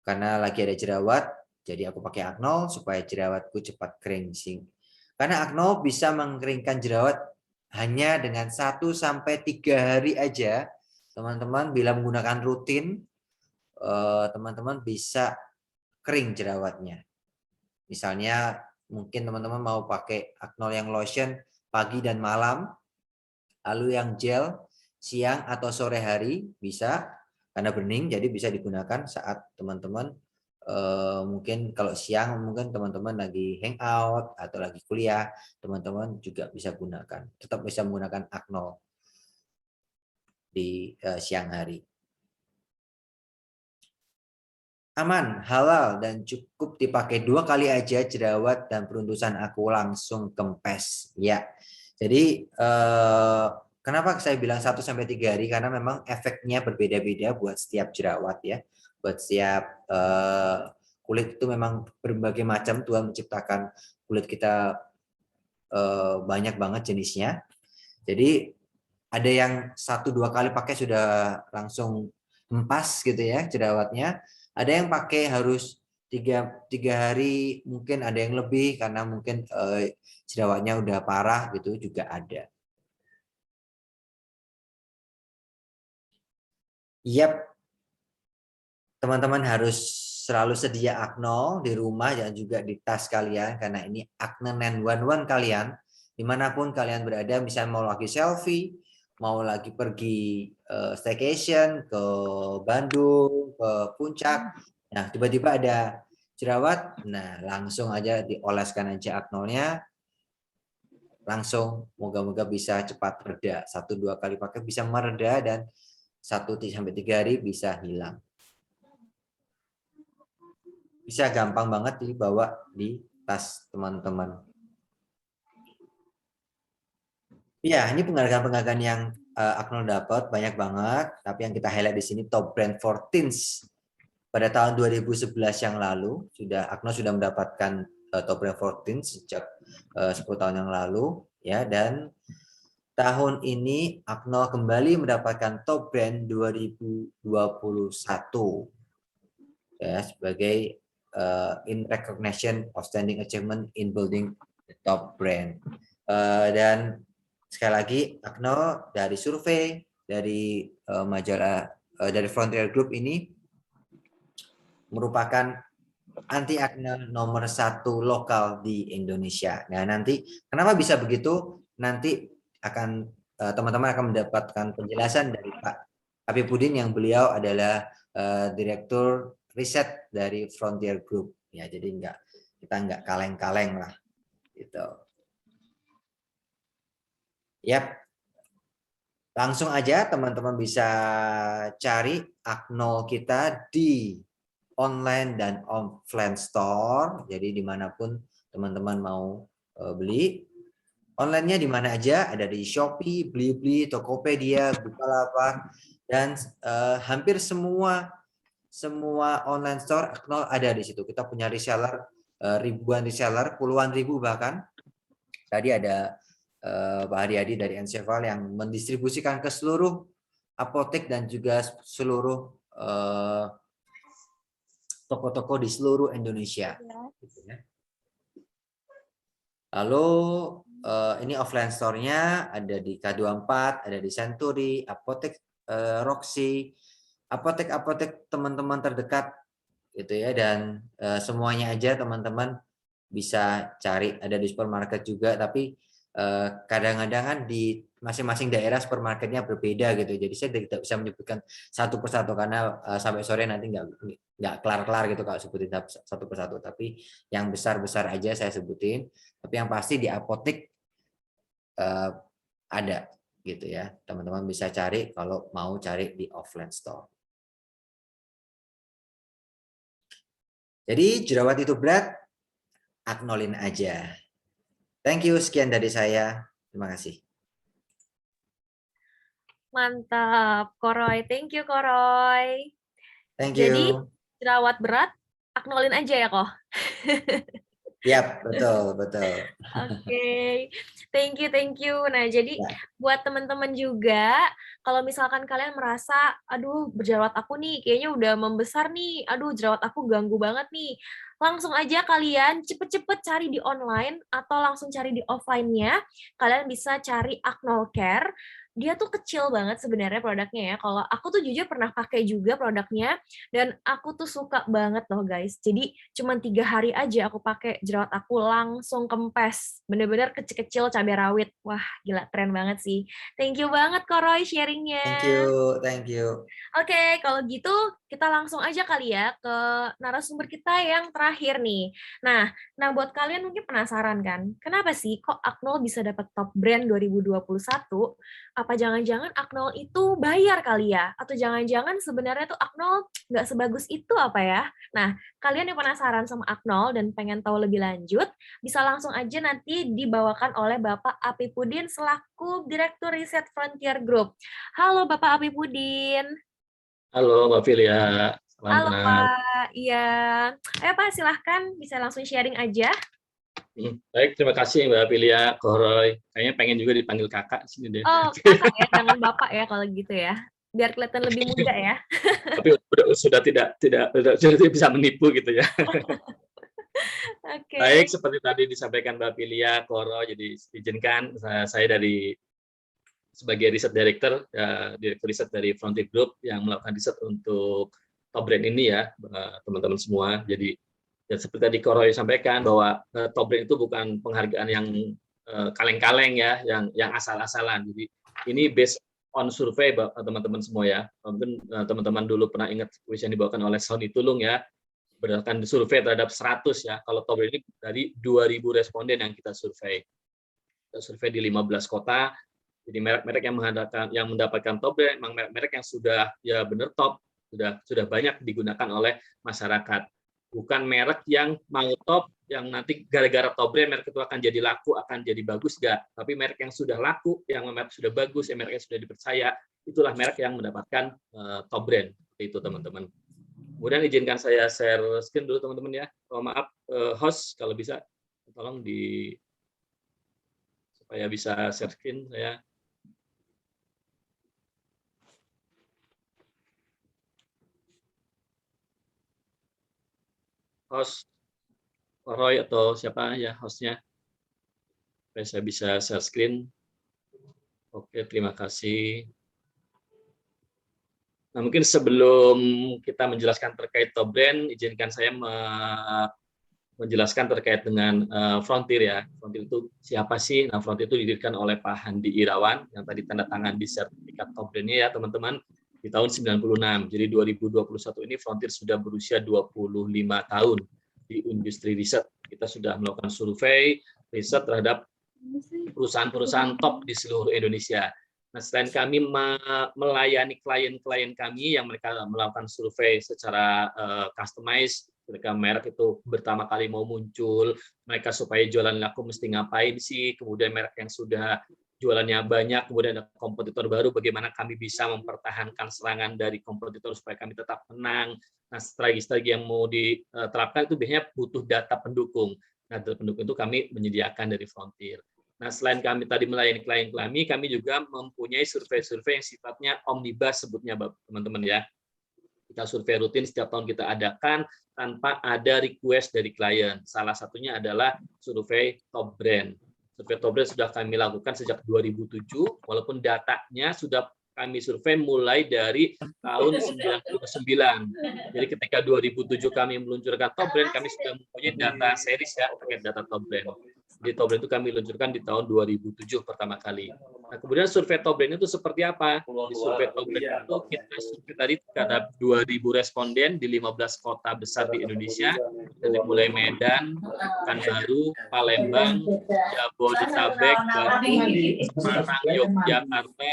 Karena lagi ada jerawat, jadi aku pakai Aknol supaya jerawatku cepat kering. Karena Aknol bisa mengeringkan jerawat hanya dengan 1 sampai 3 hari aja. Teman-teman bila menggunakan rutin, teman-teman bisa kering jerawatnya. Misalnya mungkin teman-teman mau pakai Aknol yang lotion pagi dan malam, lalu yang gel siang atau sore hari bisa, karena burning jadi bisa digunakan saat teman-teman mungkin kalau siang mungkin teman-teman lagi hangout atau lagi kuliah, teman-teman juga bisa gunakan, tetap bisa menggunakan Aknol di siang hari. Aman, halal, dan cukup dipakai 2 kali aja jerawat dan peruntusan aku langsung kempes. Ya, jadi kenapa saya bilang 1 sampai 3 hari? Karena memang efeknya berbeda-beda buat setiap jerawat ya. Buat setiap kulit itu memang berbagai macam, Tuhan menciptakan kulit kita banyak banget jenisnya. Jadi ada yang 1-2 kali pakai sudah langsung empas gitu ya jerawatnya. Ada yang pakai harus 3 hari, mungkin ada yang lebih karena mungkin jerawatnya udah parah gitu juga ada. Yap, teman-teman harus selalu sedia Aknol di rumah dan juga di tas kalian karena ini Acne 911 kalian. Dimanapun kalian berada, misalnya mau lagi selfie, mau lagi pergi staycation ke Bandung, ke Puncak, nah tiba-tiba ada jerawat, nah langsung aja dioleskan aja Aknolnya, langsung moga-moga bisa cepat reda. 1-2 kali pakai bisa mereda dan 1 sampai 3 hari bisa hilang. Bisa gampang banget dibawa di tas teman-teman. Ya, ini penghargaan-penghargaan yang Aknol dapat banyak banget, tapi yang kita highlight di sini top brand for teens. Pada tahun 2011 yang lalu, Aknol sudah mendapatkan top brand for teens sejak 10 tahun yang lalu, ya. Dan tahun ini Aknol kembali mendapatkan top brand 2021, ya, sebagai in recognition of standing achievement in building the top brand. Dan sekali lagi, Aknol dari survei dari majalah dari Frontier Group ini merupakan anti acne nomor 1 lokal di Indonesia. Nah, nanti kenapa bisa begitu? Nanti akan teman-teman akan mendapatkan penjelasan dari Pak Habibudin yang beliau adalah direktur riset dari Frontier Group. Ya, jadi kita nggak kaleng-kaleng lah, gitu. Yap. Langsung aja teman-teman bisa cari Aknol kita di online dan offline store. Jadi dimanapun teman-teman mau beli. Online-nya di mana aja? Ada di Shopee, Blibli, Tokopedia, Bukalapak, dan hampir semua online store Aknol ada di situ. Kita punya reseller, ribuan reseller, puluhan ribu bahkan. Tadi ada Pak Haryadi dari Enceval yang mendistribusikan ke seluruh apotek dan juga seluruh toko-toko di seluruh Indonesia. Lalu ini offline store-nya ada di K24, ada di Century, apotek Roxy, apotek-apotek teman-teman terdekat gitu ya, dan semuanya aja teman-teman bisa cari, ada di supermarket juga, tapi kadang-kadang kan di masing-masing daerah supermarketnya berbeda gitu, jadi saya tidak bisa menyebutkan satu persatu karena sampai sore nanti nggak kelar-kelar gitu kalau sebutin satu persatu, tapi yang besar-besar aja saya sebutin. Tapi yang pasti di apotek ada gitu ya. Teman-teman bisa cari kalau mau cari di offline store. Jadi jerawat itu berat, acknowledge aja. Thank you, sekian dari saya. Terima kasih. Mantap, Koroy. Thank you, Koroy. Thank Jadi, you. jerawat berat, acknowledge aja ya, kok. Yap, betul. Oke, thank you. Nah, jadi Ya. buat teman-teman juga, kalau misalkan kalian merasa, aduh, berjerawat aku nih, kayaknya udah membesar nih, aduh, jerawat aku ganggu banget nih, langsung aja kalian cepet-cepet cari di online atau langsung cari di offline-nya. Kalian bisa cari Acnol Care. Dia tuh kecil banget sebenarnya produknya ya. Kalau aku tuh jujur pernah pakai juga produknya, dan aku tuh suka banget loh guys. Jadi cuma 3 hari aja aku pakai, jerawat aku langsung kempes. Bener-bener kecil-kecil cabai rawit. Wah, gila, keren banget sih. Thank you banget Koroy sharingnya. Thank you. Oke, kalau gitu kita langsung aja kali ya ke narasumber kita yang terakhir nih. Nah buat kalian mungkin penasaran kan, kenapa sih kok Acnol bisa dapat top brand 2021? Apa jangan-jangan Acnol itu bayar kali ya? Atau jangan-jangan sebenarnya tuh Acnol nggak sebagus itu apa ya? Nah, kalian yang penasaran sama Acnol dan pengen tahu lebih lanjut, bisa langsung aja nanti dibawakan oleh Bapak Apipudin selaku Direktur Riset Frontier Group. Halo Bapak Apipudin. Halo Mbak Filia, salam Halo kenal. Pak, iya. Ayo Pak, silahkan bisa langsung sharing aja. Baik, terima kasih Mbak Filia, Koroy. Kayaknya pengen juga dipanggil kakak di sini deh. Oh, kakak ya, jangan bapak ya kalau gitu ya. Biar kelihatan lebih muda ya. Tapi sudah tidak bisa menipu gitu ya. Oke. Baik, seperti tadi disampaikan Mbak Filia, Koroy, jadi izinkan saya sebagai riset director, direktur riset dari Frontier Group yang melakukan riset untuk top brand ini ya, teman-teman semua. Jadi ya seperti tadi Koroy sampaikan bahwa top brand itu bukan penghargaan yang kaleng-kaleng ya, yang asal-asalan. Jadi ini based on survei teman-teman semua ya. Mungkin teman-teman dulu pernah ingat kuis yang dibawakan oleh Sony Tulung ya, berdasarkan survei terhadap 100 ya. Kalau top brand ini dari 2.000 responden yang kita survei. Kita survei di 15 kota. Jadi merek-merek yang mendapatkan top brand, memang merek-merek yang sudah ya benar top, sudah banyak digunakan oleh masyarakat. Bukan merek yang mau top, yang nanti gara-gara top brand merek itu akan jadi laku, akan jadi bagus, enggak. Tapi merek yang sudah laku, yang merek sudah bagus, yang merek yang sudah dipercaya, itulah merek yang mendapatkan top brand. Seperti itu teman-teman. Kemudian izinkan saya share screen dulu teman-teman ya. Oh, maaf, host kalau bisa tolong supaya bisa share screen saya. Host Roy atau siapa ya hostnya, supaya saya bisa share screen. Oke, terima kasih. Nah, mungkin sebelum kita menjelaskan terkait top brand, izinkan saya menjelaskan terkait dengan Frontier ya. Frontier itu siapa sih? Nah, Frontier itu didirikan oleh Pak Handi Irawan yang tadi tanda tangan di sertifikat top brand-nya ya, teman-teman, di tahun 96. Jadi 2021 ini Frontier sudah berusia 25 tahun di industri riset. Kita sudah melakukan survei riset terhadap perusahaan-perusahaan top di seluruh Indonesia. Nah, selain kami melayani klien-klien kami yang mereka melakukan survei secara customized, ketika merek itu pertama kali mau muncul, mereka supaya jualan laku mesti ngapain sih, kemudian merek yang sudah jualannya banyak, kemudian ada kompetitor baru, bagaimana kami bisa mempertahankan serangan dari kompetitor supaya kami tetap menang. Nah, strategi-strategi yang mau diterapkan itu biasanya butuh data pendukung. Nah, data pendukung itu kami menyediakan dari Frontier. Nah, selain kami tadi melayani klien kami juga mempunyai survei-survei yang sifatnya omnibus sebutnya teman-teman ya. Kita survei rutin setiap tahun kita adakan tanpa ada request dari klien. Salah satunya adalah survei top brand. Survei top brand sudah kami lakukan sejak 2007, walaupun datanya sudah kami survei mulai dari tahun 99. Jadi ketika 2007 kami meluncurkan top brand, kami sudah mempunyai data series ya terkait data top brand. Jadi top brand itu kami luncurkan di tahun 2007 pertama kali. Nah, kemudian survei top brand itu seperti apa? Di survei top brand itu kita survei tadi terhadap 2.000 responden di 15 kota besar di Indonesia, dari mulai Medan, Pekanbaru, Palembang, Jabodetabek, Bandung, Semarang, Yogyakarta,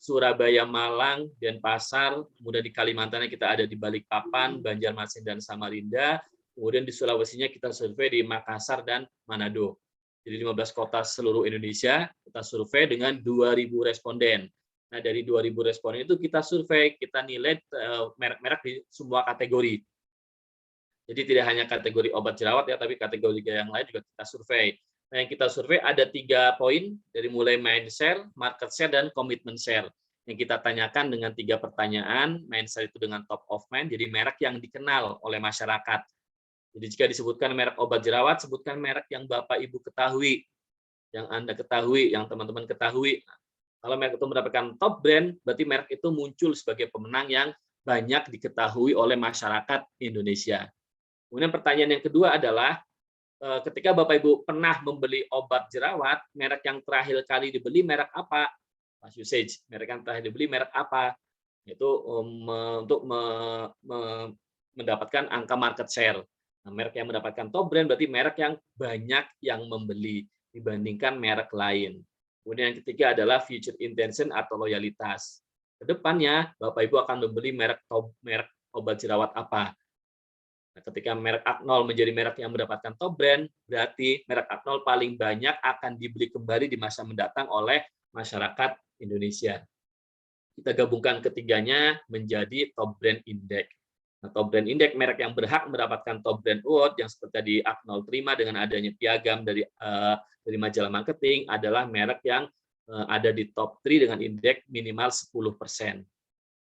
Surabaya, Malang, Denpasar, kemudian di Kalimantan kita ada di Balikpapan, Banjarmasin, dan Samarinda. Kemudian di Sulawesinya kita survei di Makassar dan Manado. Jadi 15 kota seluruh Indonesia kita survei dengan 2.000 responden. Nah, dari 2.000 responden itu kita survei, kita nilai merek-merek di semua kategori. Jadi tidak hanya kategori obat jerawat ya, tapi kategori yang lain juga kita survei. Nah, yang kita survei ada 3 poin, dari mulai mind share, market share, dan commitment share. Yang kita tanyakan dengan 3 pertanyaan, mind share itu dengan top of mind, jadi merek yang dikenal oleh masyarakat. Jadi jika disebutkan merek obat jerawat, sebutkan merek yang Bapak Ibu ketahui, yang Anda ketahui, yang teman-teman ketahui. Kalau merek itu mendapatkan top brand, berarti merek itu muncul sebagai pemenang yang banyak diketahui oleh masyarakat Indonesia. Kemudian pertanyaan yang kedua adalah, ketika Bapak Ibu pernah membeli obat jerawat, merek yang terakhir kali dibeli merek apa? Pas usage, merek yang terakhir dibeli merek apa? Itu untuk mendapatkan angka market share. Nah, merek yang mendapatkan top brand berarti merek yang banyak yang membeli dibandingkan merek lain. Kemudian yang ketiga adalah future intention atau loyalitas. Kedepannya Bapak Ibu akan membeli merek obat jerawat apa? Nah, ketika merek Aknol menjadi merek yang mendapatkan top brand, berarti merek Aknol paling banyak akan dibeli kembali di masa mendatang oleh masyarakat Indonesia. Kita gabungkan ketiganya menjadi top brand index. Nah, top brand index merek yang berhak mendapatkan top brand award yang seperti tadi Aknol terima dengan adanya piagam dari majalah marketing adalah merek yang ada di top 3 dengan indeks minimal 10%.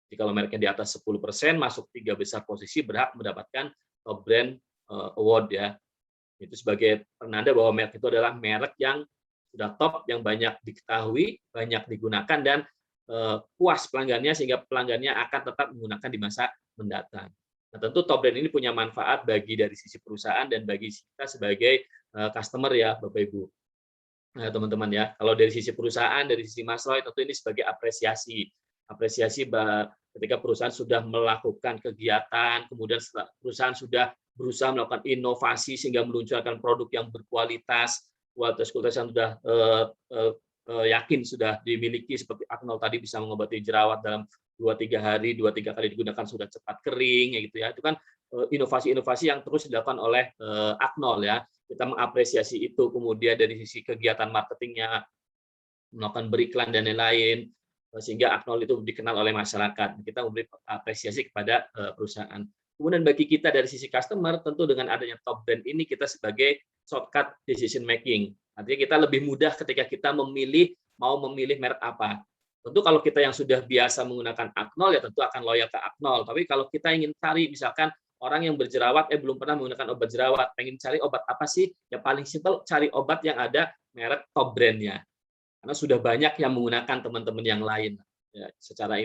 Jadi kalau mereknya di atas 10% masuk 3 besar posisi berhak mendapatkan top brand award ya. Itu sebagai penanda bahwa merek itu adalah merek yang sudah top, yang banyak diketahui, banyak digunakan, dan puas pelanggannya sehingga pelanggannya akan tetap menggunakan di masa mendatang. Nah, tentu top brand ini punya manfaat bagi dari sisi perusahaan dan bagi kita sebagai customer ya, Bapak Ibu. Nah, teman-teman ya, kalau dari sisi perusahaan, dari sisi Mas Roy, tentu ini sebagai apresiasi ketika perusahaan sudah melakukan kegiatan, kemudian perusahaan sudah berusaha melakukan inovasi sehingga meluncurkan produk yang berkualitas, kualitas yang sudah yakin sudah dimiliki, seperti Aknol tadi bisa mengobati jerawat dalam 2-3 hari, 2-3 kali digunakan sudah cepat kering, ya gitu ya. Itu kan inovasi-inovasi yang terus dilakukan oleh Aknol ya. Kita mengapresiasi itu, kemudian dari sisi kegiatan marketingnya, melakukan beriklan dan lain-lain, sehingga Aknol itu dikenal oleh masyarakat. Kita memberi apresiasi kepada perusahaan. Kemudian bagi kita dari sisi customer, tentu dengan adanya top brand ini kita sebagai shortcut decision making. Artinya kita lebih mudah ketika kita mau memilih merek apa. Tentu kalau kita yang sudah biasa menggunakan Aknol ya tentu akan loyal ke Aknol. Tapi kalau kita ingin cari misalkan orang yang berjerawat belum pernah menggunakan obat jerawat, pengen cari obat apa sih? Ya paling simpel cari obat yang ada merek top brand-nya. Karena sudah banyak yang menggunakan teman-teman yang lain. Ya, secara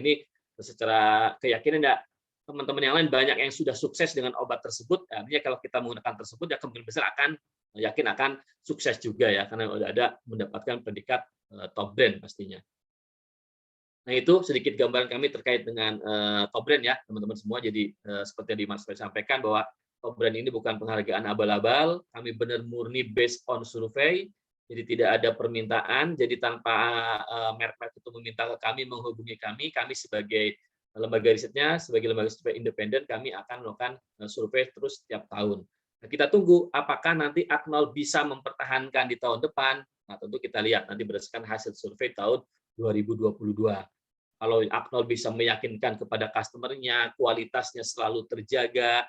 keyakinan ya teman-teman yang lain banyak yang sudah sukses dengan obat tersebut. Artinya kalau kita menggunakan tersebut ya kemungkinan besar akan sukses juga ya, karena sudah ada mendapatkan predikat top brand pastinya. Nah, itu sedikit gambaran kami terkait dengan top brand ya, teman-teman semua. Jadi seperti yang Mas Roy sampaikan bahwa top brand ini bukan penghargaan abal-abal, kami benar murni based on survei. Jadi tidak ada permintaan, jadi tanpa merek-merek itu meminta ke kami, menghubungi kami sebagai lembaga risetnya, sebagai lembaga survei independen, kami akan melakukan survei terus setiap tahun. Nah, kita tunggu apakah nanti Aknol bisa mempertahankan di tahun depan. Nah, tentu kita lihat nanti berdasarkan hasil survei tahun 2022. Kalau Aknol bisa meyakinkan kepada customer-nya, kualitasnya selalu terjaga,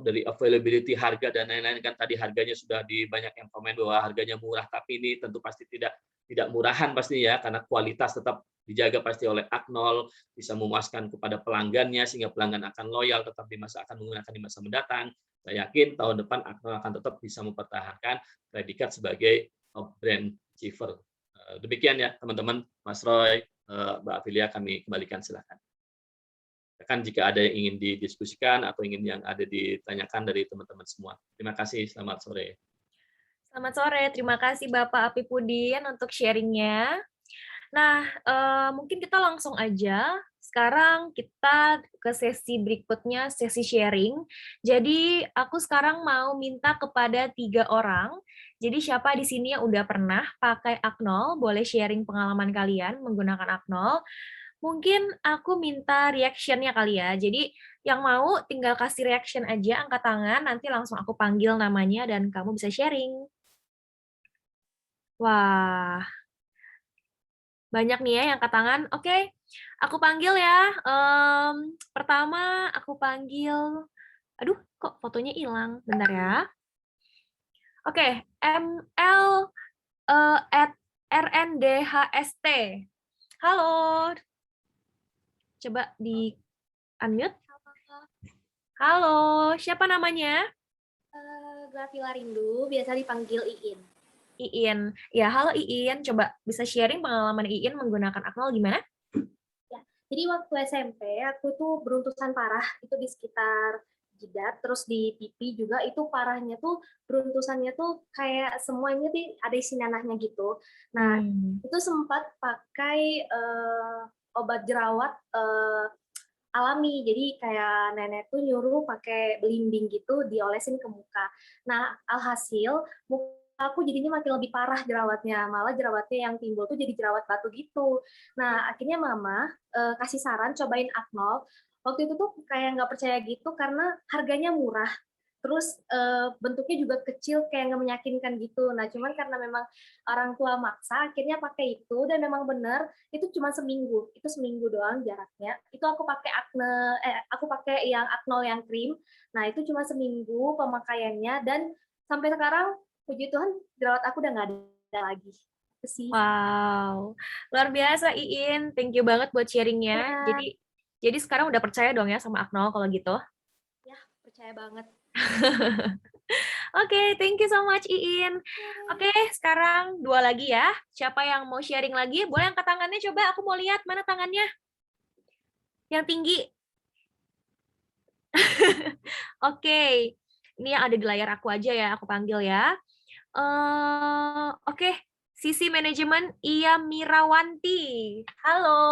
dari availability harga dan lain-lain, kan tadi harganya sudah banyak yang komen bahwa harganya murah, tapi ini tentu pasti tidak murahan pasti ya, karena kualitas tetap dijaga pasti oleh Aknol, bisa memuaskan kepada pelanggannya sehingga pelanggan akan loyal, tetap akan menggunakan di masa mendatang. Saya yakin tahun depan Aknol akan tetap bisa mempertahankan predikat sebagai top brand achiever. Demikian ya teman-teman, Mas Roy, Mbak Afilia, kami kembalikan silakan. Kan jika ada yang ingin didiskusikan atau ingin yang ada ditanyakan dari teman-teman semua. Terima kasih, selamat sore. Selamat sore, terima kasih Bapak Apipudin untuk sharingnya. Nah, mungkin kita langsung aja. Sekarang kita ke sesi berikutnya, sesi sharing. Jadi, aku sekarang mau minta kepada 3 orang. Jadi, siapa di sini yang udah pernah pakai Aknol, boleh sharing pengalaman kalian menggunakan Aknol. Mungkin aku minta reaction-nya kali ya. Jadi, yang mau tinggal kasih reaction aja, angkat tangan, nanti langsung aku panggil namanya dan kamu bisa sharing. Wah, banyak nih ya yang angkat tangan. Oke, aku panggil ya. Pertama aku panggil, aduh kok fotonya hilang, bentar ya. Oke, ML at RNDHST. Halo, coba di unmute. Halo, siapa namanya? Gravila Rindu, biasa dipanggil Iin. Iin. Ya, halo Iin. Coba bisa sharing pengalaman Iin menggunakan Aknol gimana? Ya, jadi waktu SMP aku tuh beruntusan parah itu di sekitar jidat, terus di pipi juga itu parahnya tuh beruntusannya tuh kayak semuanya tuh ada isi nanahnya gitu. Nah, itu sempat pakai obat jerawat alami, jadi kayak nenek tuh nyuruh pakai belimbing gitu diolesin ke muka. Nah, alhasil muka aku jadinya makin lebih parah jerawatnya, malah jerawatnya yang timbul tuh jadi jerawat batu gitu. Nah, akhirnya mama kasih saran cobain Aknol. Waktu itu tuh kayak nggak percaya gitu karena harganya murah. Terus bentuknya juga kecil kayak nggak meyakinkan gitu. Nah, cuman karena memang orang tua maksa, akhirnya pakai itu dan memang benar itu cuma seminggu. Itu seminggu doang jaraknya. Itu aku pakai aku pakai yang Aknol yang krim. Nah, itu cuma seminggu pemakaiannya dan sampai sekarang puji Tuhan jerawat aku udah nggak ada lagi. Itu sih. Wow, luar biasa Iin. Thank you banget buat sharingnya. Ya. Jadi sekarang udah percaya dong ya sama Aknol kalau gitu. Ya, percaya banget. Oke, thank you so much Iin. Oke, sekarang 2 lagi ya. Siapa yang mau sharing lagi? Boleh angkat tangannya coba, aku mau lihat mana tangannya. Yang tinggi. Oke, ini yang ada di layar aku aja ya, aku panggil ya. Oke, sisi manajemen Iya Mirawanti. Halo.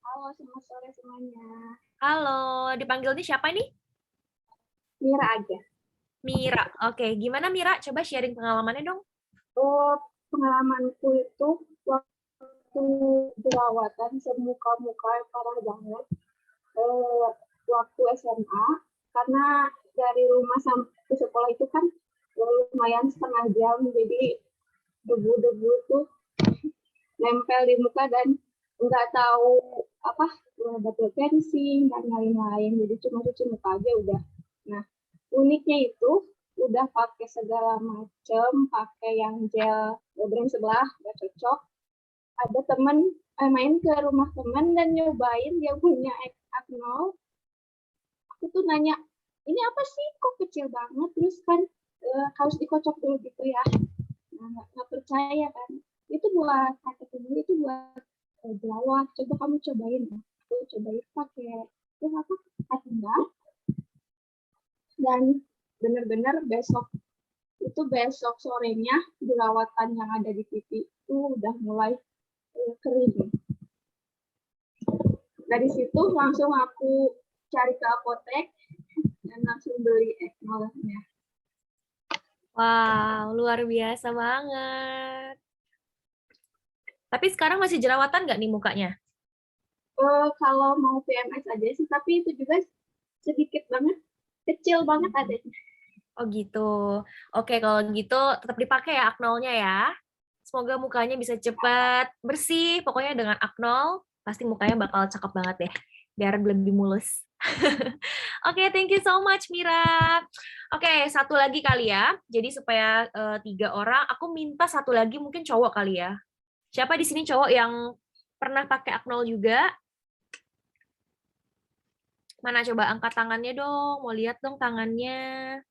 Halo, selamat sore semuanya. Halo, dipanggilnya siapa nih? Mira aja. Mira. Oke, gimana Mira? Coba sharing pengalamannya dong. Oh, pengalamanku itu waktu jerawatan semuka-muka parah banget. Waktu SMA, karena dari rumah sampai sekolah itu kan lumayan setengah jam, jadi debu-debu tuh nempel di muka dan nggak tahu apa dapet bensin dan lain-lain, jadi cuma cuci muka aja udah. Nah, uniknya itu udah pakai segala macam, pakai yang gel brand sebelah nggak cocok. Ada temen main ke rumah temen dan nyobain, dia punya Aknol. Aku tuh nanya, ini apa sih kok kecil banget, terus kan harus dikocok dulu gitu ya. Nah, nggak percaya kan, itu buat kata temen itu buat jerawat, coba kamu cobain. Aku cobain pakai apa Aknol, dan benar-benar besok sorenya jerawatan yang ada di pipi itu udah mulai kering. Dari situ langsung aku cari ke apotek dan langsung beli Aknolnya. Wow, luar biasa banget. Tapi sekarang masih jerawatan nggak nih mukanya? Kalau mau PMS aja sih, tapi itu juga sedikit banget, kecil banget adanya. Oh gitu. Oke, kalau gitu tetap dipakai ya Aknolnya ya. Semoga mukanya bisa cepat bersih. Pokoknya dengan Aknol, pasti mukanya bakal cakep banget deh. Biar lebih mulus. Oke, thank you so much Mira. Oke, satu lagi kali ya. Jadi supaya 3 orang, aku minta satu lagi mungkin cowok kali ya. Siapa di sini cowok yang pernah pakai Aknol juga? Mana coba angkat tangannya dong. Mau lihat dong tangannya.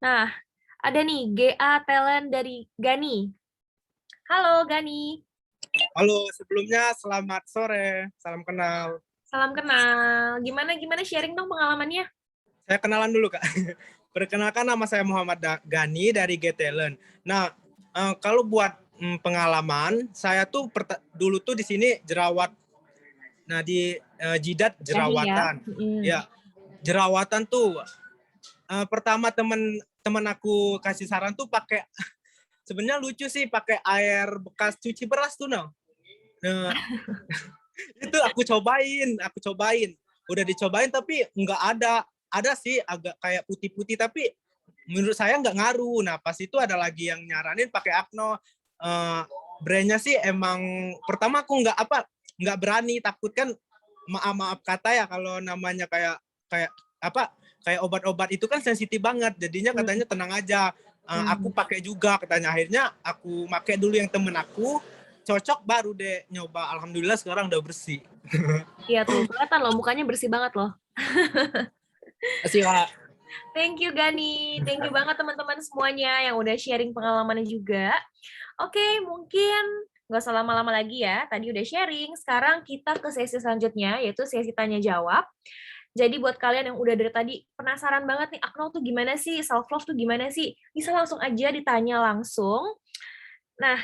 Nah, ada nih GA Talent dari Gani. Halo Gani. Halo, sebelumnya selamat sore. Salam kenal. Salam kenal. Gimana sharing dong pengalamannya? Saya kenalan dulu, Kak. Perkenalkan, nama saya Muhammad Gani dari G-Talent. Nah, kalau buat pengalaman, saya tuh dulu tuh di sini jerawat. Nah, di jidat Dahi ya. jerawatan. Ya, jerawatan tuh pertama teman aku kasih saran tuh pakai, sebenarnya lucu sih, pakai air bekas cuci beras tuh, nah. Itu aku cobain. Udah dicobain tapi nggak ada sih agak kayak putih-putih, tapi menurut saya nggak ngaruh. Nah, pas itu ada lagi yang nyaranin pakai Acno. Brandnya sih emang pertama aku nggak berani, takut kan, maaf kata ya, kalau namanya kayak obat-obat itu kan sensitif banget, jadinya katanya tenang aja. Aku pakai juga katanya, akhirnya aku pakai dulu yang temen aku, cocok, baru deh nyoba. Alhamdulillah sekarang udah bersih. Iya tuh, kelihatan loh mukanya bersih banget loh. Makasih, Kak. Thank you Gani, thank you banget teman-teman semuanya yang udah sharing pengalamannya juga. Oke, mungkin nggak usah lama-lama lagi ya, tadi udah sharing, sekarang kita ke sesi selanjutnya, yaitu sesi tanya-jawab. Jadi buat kalian yang udah dari tadi penasaran banget nih, Aknol tuh gimana sih, self-love tuh gimana sih, bisa langsung aja ditanya langsung. Nah,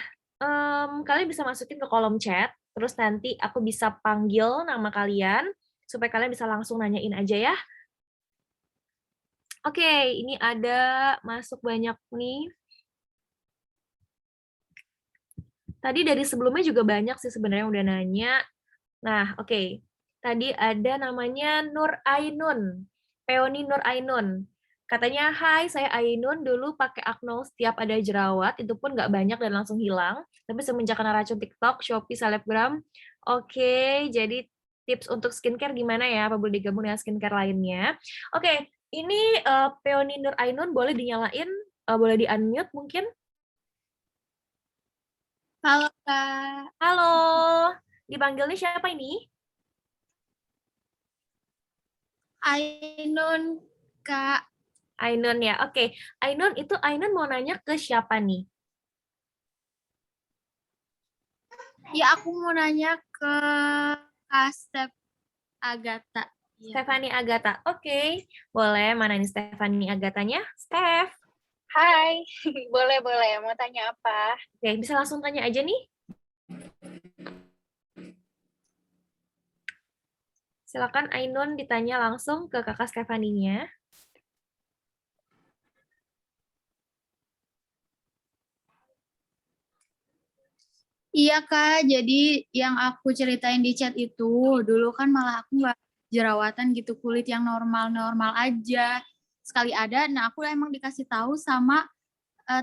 kalian bisa masukin ke kolom chat, terus nanti aku bisa panggil nama kalian, supaya kalian bisa langsung nanyain aja ya. Oke, ini ada masuk banyak nih. Tadi dari sebelumnya juga banyak sih sebenarnya yang udah nanya. Nah, oke. Tadi ada namanya Nur Ainun. Peoni Nur Ainun. Katanya, hai, saya Ainun, dulu pakai Acnol setiap ada jerawat, itu pun nggak banyak dan langsung hilang. Tapi semenjak kena racun TikTok, Shopee, Selebgram, oke, jadi tips untuk skincare gimana ya? Apa boleh digabung dengan skincare lainnya? Oke, ini Peoni Nur Ainun, boleh dinyalain, boleh di-unmute mungkin? Halo, Kak. Halo, dipanggilnya siapa ini? Ainun, Kak. Ainun ya, oke. Ainun, itu Ainun mau nanya ke siapa nih? Ya, aku mau nanya ke Kak Step Agatha. Stephanie Agatha, oke. Boleh, mana nih Stephanie Agatanya? Steph. Hai, boleh, mau tanya apa? Oke, bisa langsung tanya aja nih. Silakan Ainun ditanya langsung ke kakak Stephanie-nya. Iya, Kak. Jadi yang aku ceritain di chat itu, dulu kan malah aku nggak jerawatan gitu, kulit yang normal-normal aja. Sekali ada, nah aku emang dikasih tahu sama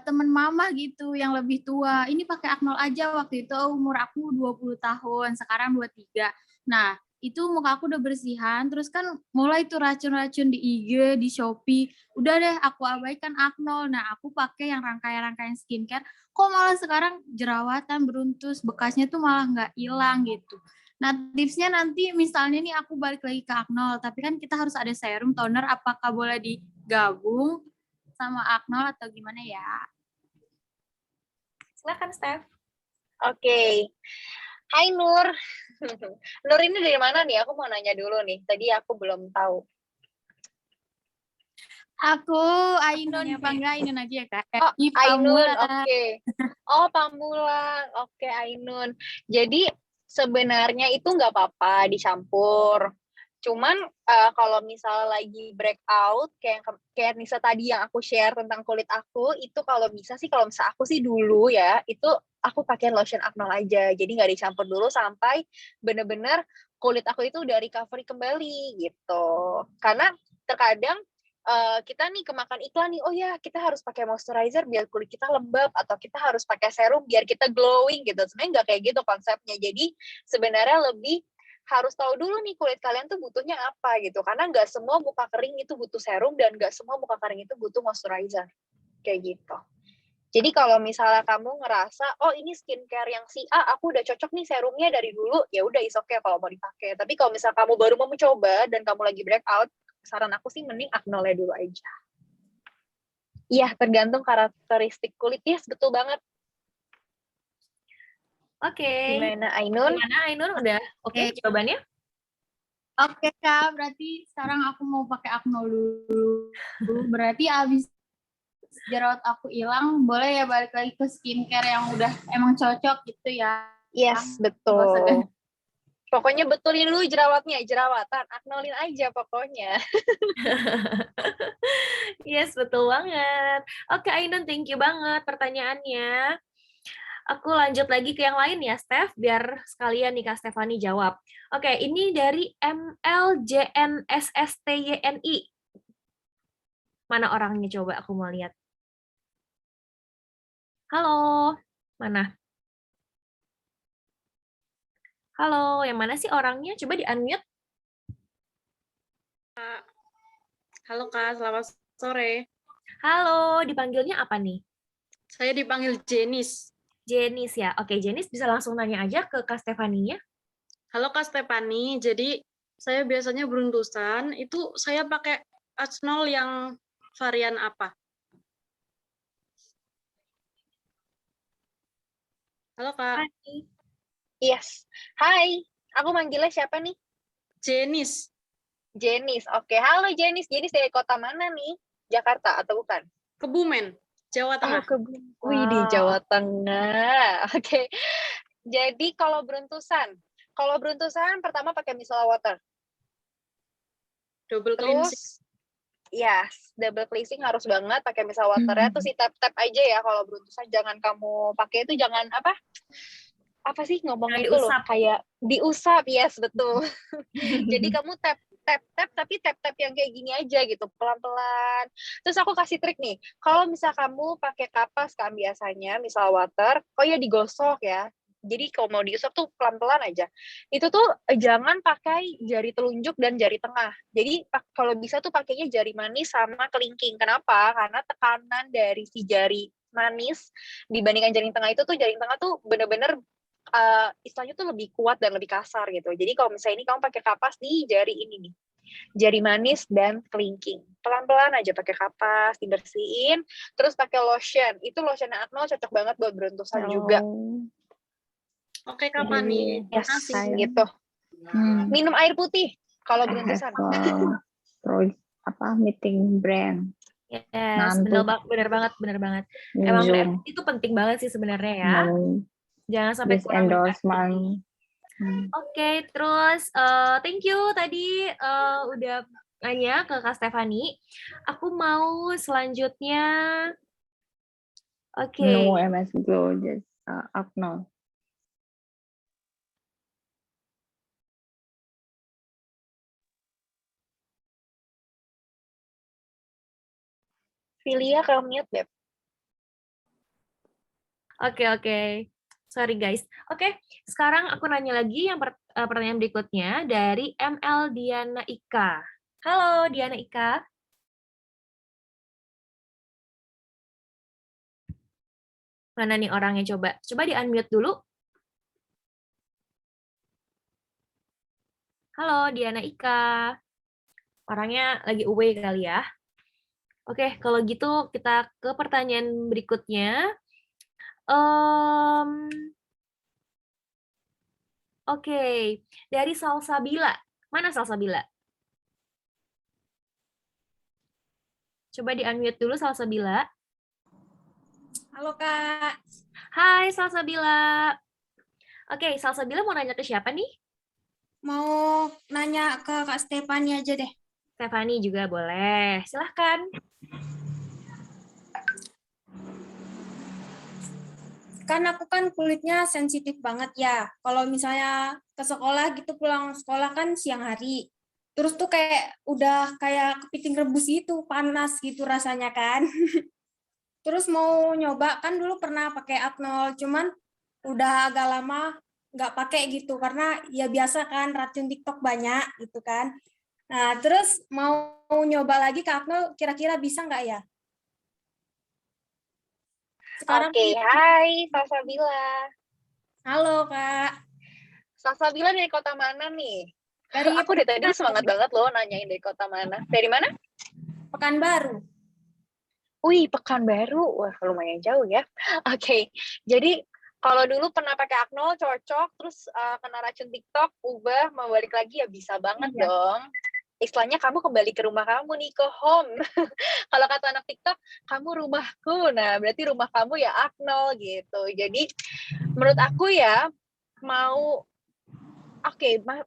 temen mama gitu yang lebih tua. Ini pakai Acnol aja, waktu itu umur aku 20 tahun, sekarang 23. Nah, itu muka aku udah bersihan, terus kan mulai tuh racun-racun di IG, di Shopee. Udah deh, aku abaikan Acnol. Nah, aku pakai yang rangkaian-rangkaian skincare. Kok malah sekarang jerawatan beruntus, bekasnya tuh malah nggak hilang gitu. Nah, tipsnya nanti misalnya nih aku balik lagi ke Acnol, tapi kan kita harus ada serum, toner, apakah boleh digabung sama Acnol atau gimana ya? Silakan, Steph. Oke. Hai Nur. Nur ini dari mana nih? Aku mau nanya dulu nih. Tadi aku belum tahu. Aku Ainun, dipanggil Ainun aja ya, Kak. Oh, Ainun, Pamulang. oke. Oh, Pamulang. Oke, Ainun. Jadi sebenarnya itu nggak apa-apa dicampur. Cuman kalau misalnya lagi breakout, kayak Nisa tadi yang aku share tentang kulit aku, itu kalau bisa sih, kalau misalnya aku sih dulu ya, itu aku pakai lotion Acnol aja. Jadi nggak dicampur dulu sampai bener-bener kulit aku itu udah recovery kembali gitu. Karena terkadang kita nih kemakan iklan nih, oh ya kita harus pakai moisturizer biar kulit kita lembab, atau kita harus pakai serum biar kita glowing gitu. Sebenarnya nggak kayak gitu konsepnya. Jadi sebenarnya lebih harus tahu dulu nih kulit kalian tuh butuhnya apa gitu. Karena nggak semua muka kering itu butuh serum, dan nggak semua muka kering itu butuh moisturizer. Kayak gitu. Jadi kalau misalnya kamu ngerasa, oh ini skincare yang si A, aku udah cocok nih serumnya dari dulu, ya udah is okay kalau mau dipakai. Tapi kalau misalnya kamu baru mau mencoba dan kamu lagi breakout, saran aku sih mending Acnol dulu aja. Iya, tergantung karakteristik kulit. Yes, betul banget. Oke. Gimana Ainun? Gimana Ainun? Udah oke jawabannya? Oke Kak, berarti sekarang aku mau pakai Akno dulu. Berarti abis jerawat aku hilang, boleh ya balik lagi ke skincare yang udah emang cocok gitu ya. Yes, Nggak usah betul. Pokoknya betulin dulu jerawatnya, jerawatan. Aknolin aja pokoknya. Yes, betul banget. Oke, Ainun, thank you banget pertanyaannya. Aku lanjut lagi ke yang lain ya, Steph, biar sekalian nih Kak Stefani jawab. Oke, ini dari MLJNSSTYNI. Mana orangnya coba aku mau lihat. Halo, mana? Halo, yang mana sih orangnya? Coba di-unmute. Halo Kak, selamat sore. Halo, dipanggilnya apa nih? Saya dipanggil Jenis. Jenis ya. Oke, Jenis bisa langsung nanya aja ke Kak Stefani-nya. Halo Kak Stefani, jadi saya biasanya beruntusan, itu saya pakai Asnol yang varian apa? Halo Kak. Hai. Yes. Hai, aku manggilnya siapa nih? Jenis. Jenis. Oke, halo Jenis. Jenis dari kota mana nih? Jakarta atau bukan? Kebumen, Jawa Tengah. Wih, di Jawa Tengah. Oke. Jadi kalau beruntusan pertama pakai micellar water. Double cleansing. Terus, yes, double cleansing harus banget pakai micellar waternya. Terus si tap-tap aja ya kalau beruntusan. Jangan kamu pakai itu, jangan apa sih ngomongnya itu loh, kayak diusap, yes, betul. Jadi kamu tap tapi tap yang kayak gini aja gitu, pelan-pelan. Terus aku kasih trik nih, kalau misal kamu pakai kapas kan biasanya, misal water, digosok ya. Jadi kalau mau diusap tuh pelan-pelan aja. Itu tuh jangan pakai jari telunjuk dan jari tengah. Jadi kalau bisa tuh pakainya jari manis sama kelingking. Kenapa? Karena tekanan dari si jari manis dibandingkan jari tengah itu tuh, jari tengah tuh bener-bener istilahnya tuh lebih kuat dan lebih kasar gitu. Jadi kalau misalnya ini kamu pakai kapas di jari ini nih, jari manis dan kelingking, pelan-pelan aja pakai kapas, dibersihin, terus pakai lotion. Itu lotion Aknol cocok banget buat beruntusan juga. Oke Kak Fani, yes, makasih. gitu. Minum air putih kalau beruntusan. Terus meeting brand. Yes, bener banget. Emang itu penting banget sih sebenarnya ya. Jangan sampai kurang endorsement. Oke, terus thank you tadi udah nanya ke Kak Stefani. Aku mau selanjutnya. Oke. No MS Glow, just Aknol. Filia kalau mute, Beb. Oke. Sorry guys. Oke, sekarang aku nanya lagi yang pertanyaan berikutnya dari ML Diana Ika. Halo Diana Ika. Mana nih orangnya coba? Coba di-unmute dulu. Halo Diana Ika. Orangnya lagi away kali ya. Oke, kalau gitu kita ke pertanyaan berikutnya. Oke, dari Salsabila. Mana Salsabila? Coba di-unmute dulu Salsabila. Halo Kak. Hai Salsabila. Oke, Salsabila mau nanya ke siapa nih? Mau nanya ke Kak Stefani aja deh. Stefani juga boleh. Silahkan. Kan aku kan kulitnya sensitif banget ya. Kalau misalnya ke sekolah gitu, pulang sekolah kan siang hari. Terus tuh kayak udah kayak kepiting rebus gitu, panas gitu rasanya kan. Terus mau nyoba, kan dulu pernah pakai Aknol, cuman udah agak lama nggak pakai gitu karena ya biasa kan racun TikTok banyak gitu kan. Nah, terus mau nyoba lagi ke Aknol, kira-kira bisa nggak ya? Oke, hai Salsabila. Halo Kak. Salsabila dari kota mana nih? Dari aku dari tadi semangat banget loh nanyain dari kota mana. Dari mana? Pekanbaru. Wih, Pekanbaru. Wah, lumayan jauh ya. Oke, jadi Kalau dulu pernah pakai Aknol cocok, terus kena racun TikTok, ubah, mau balik lagi ya bisa banget dong. Istilahnya kamu kembali ke rumah kamu nih, ke home. Kalau kata anak TikTok, kamu rumahku. Nah, berarti rumah kamu ya Aknol gitu. Jadi menurut aku ya,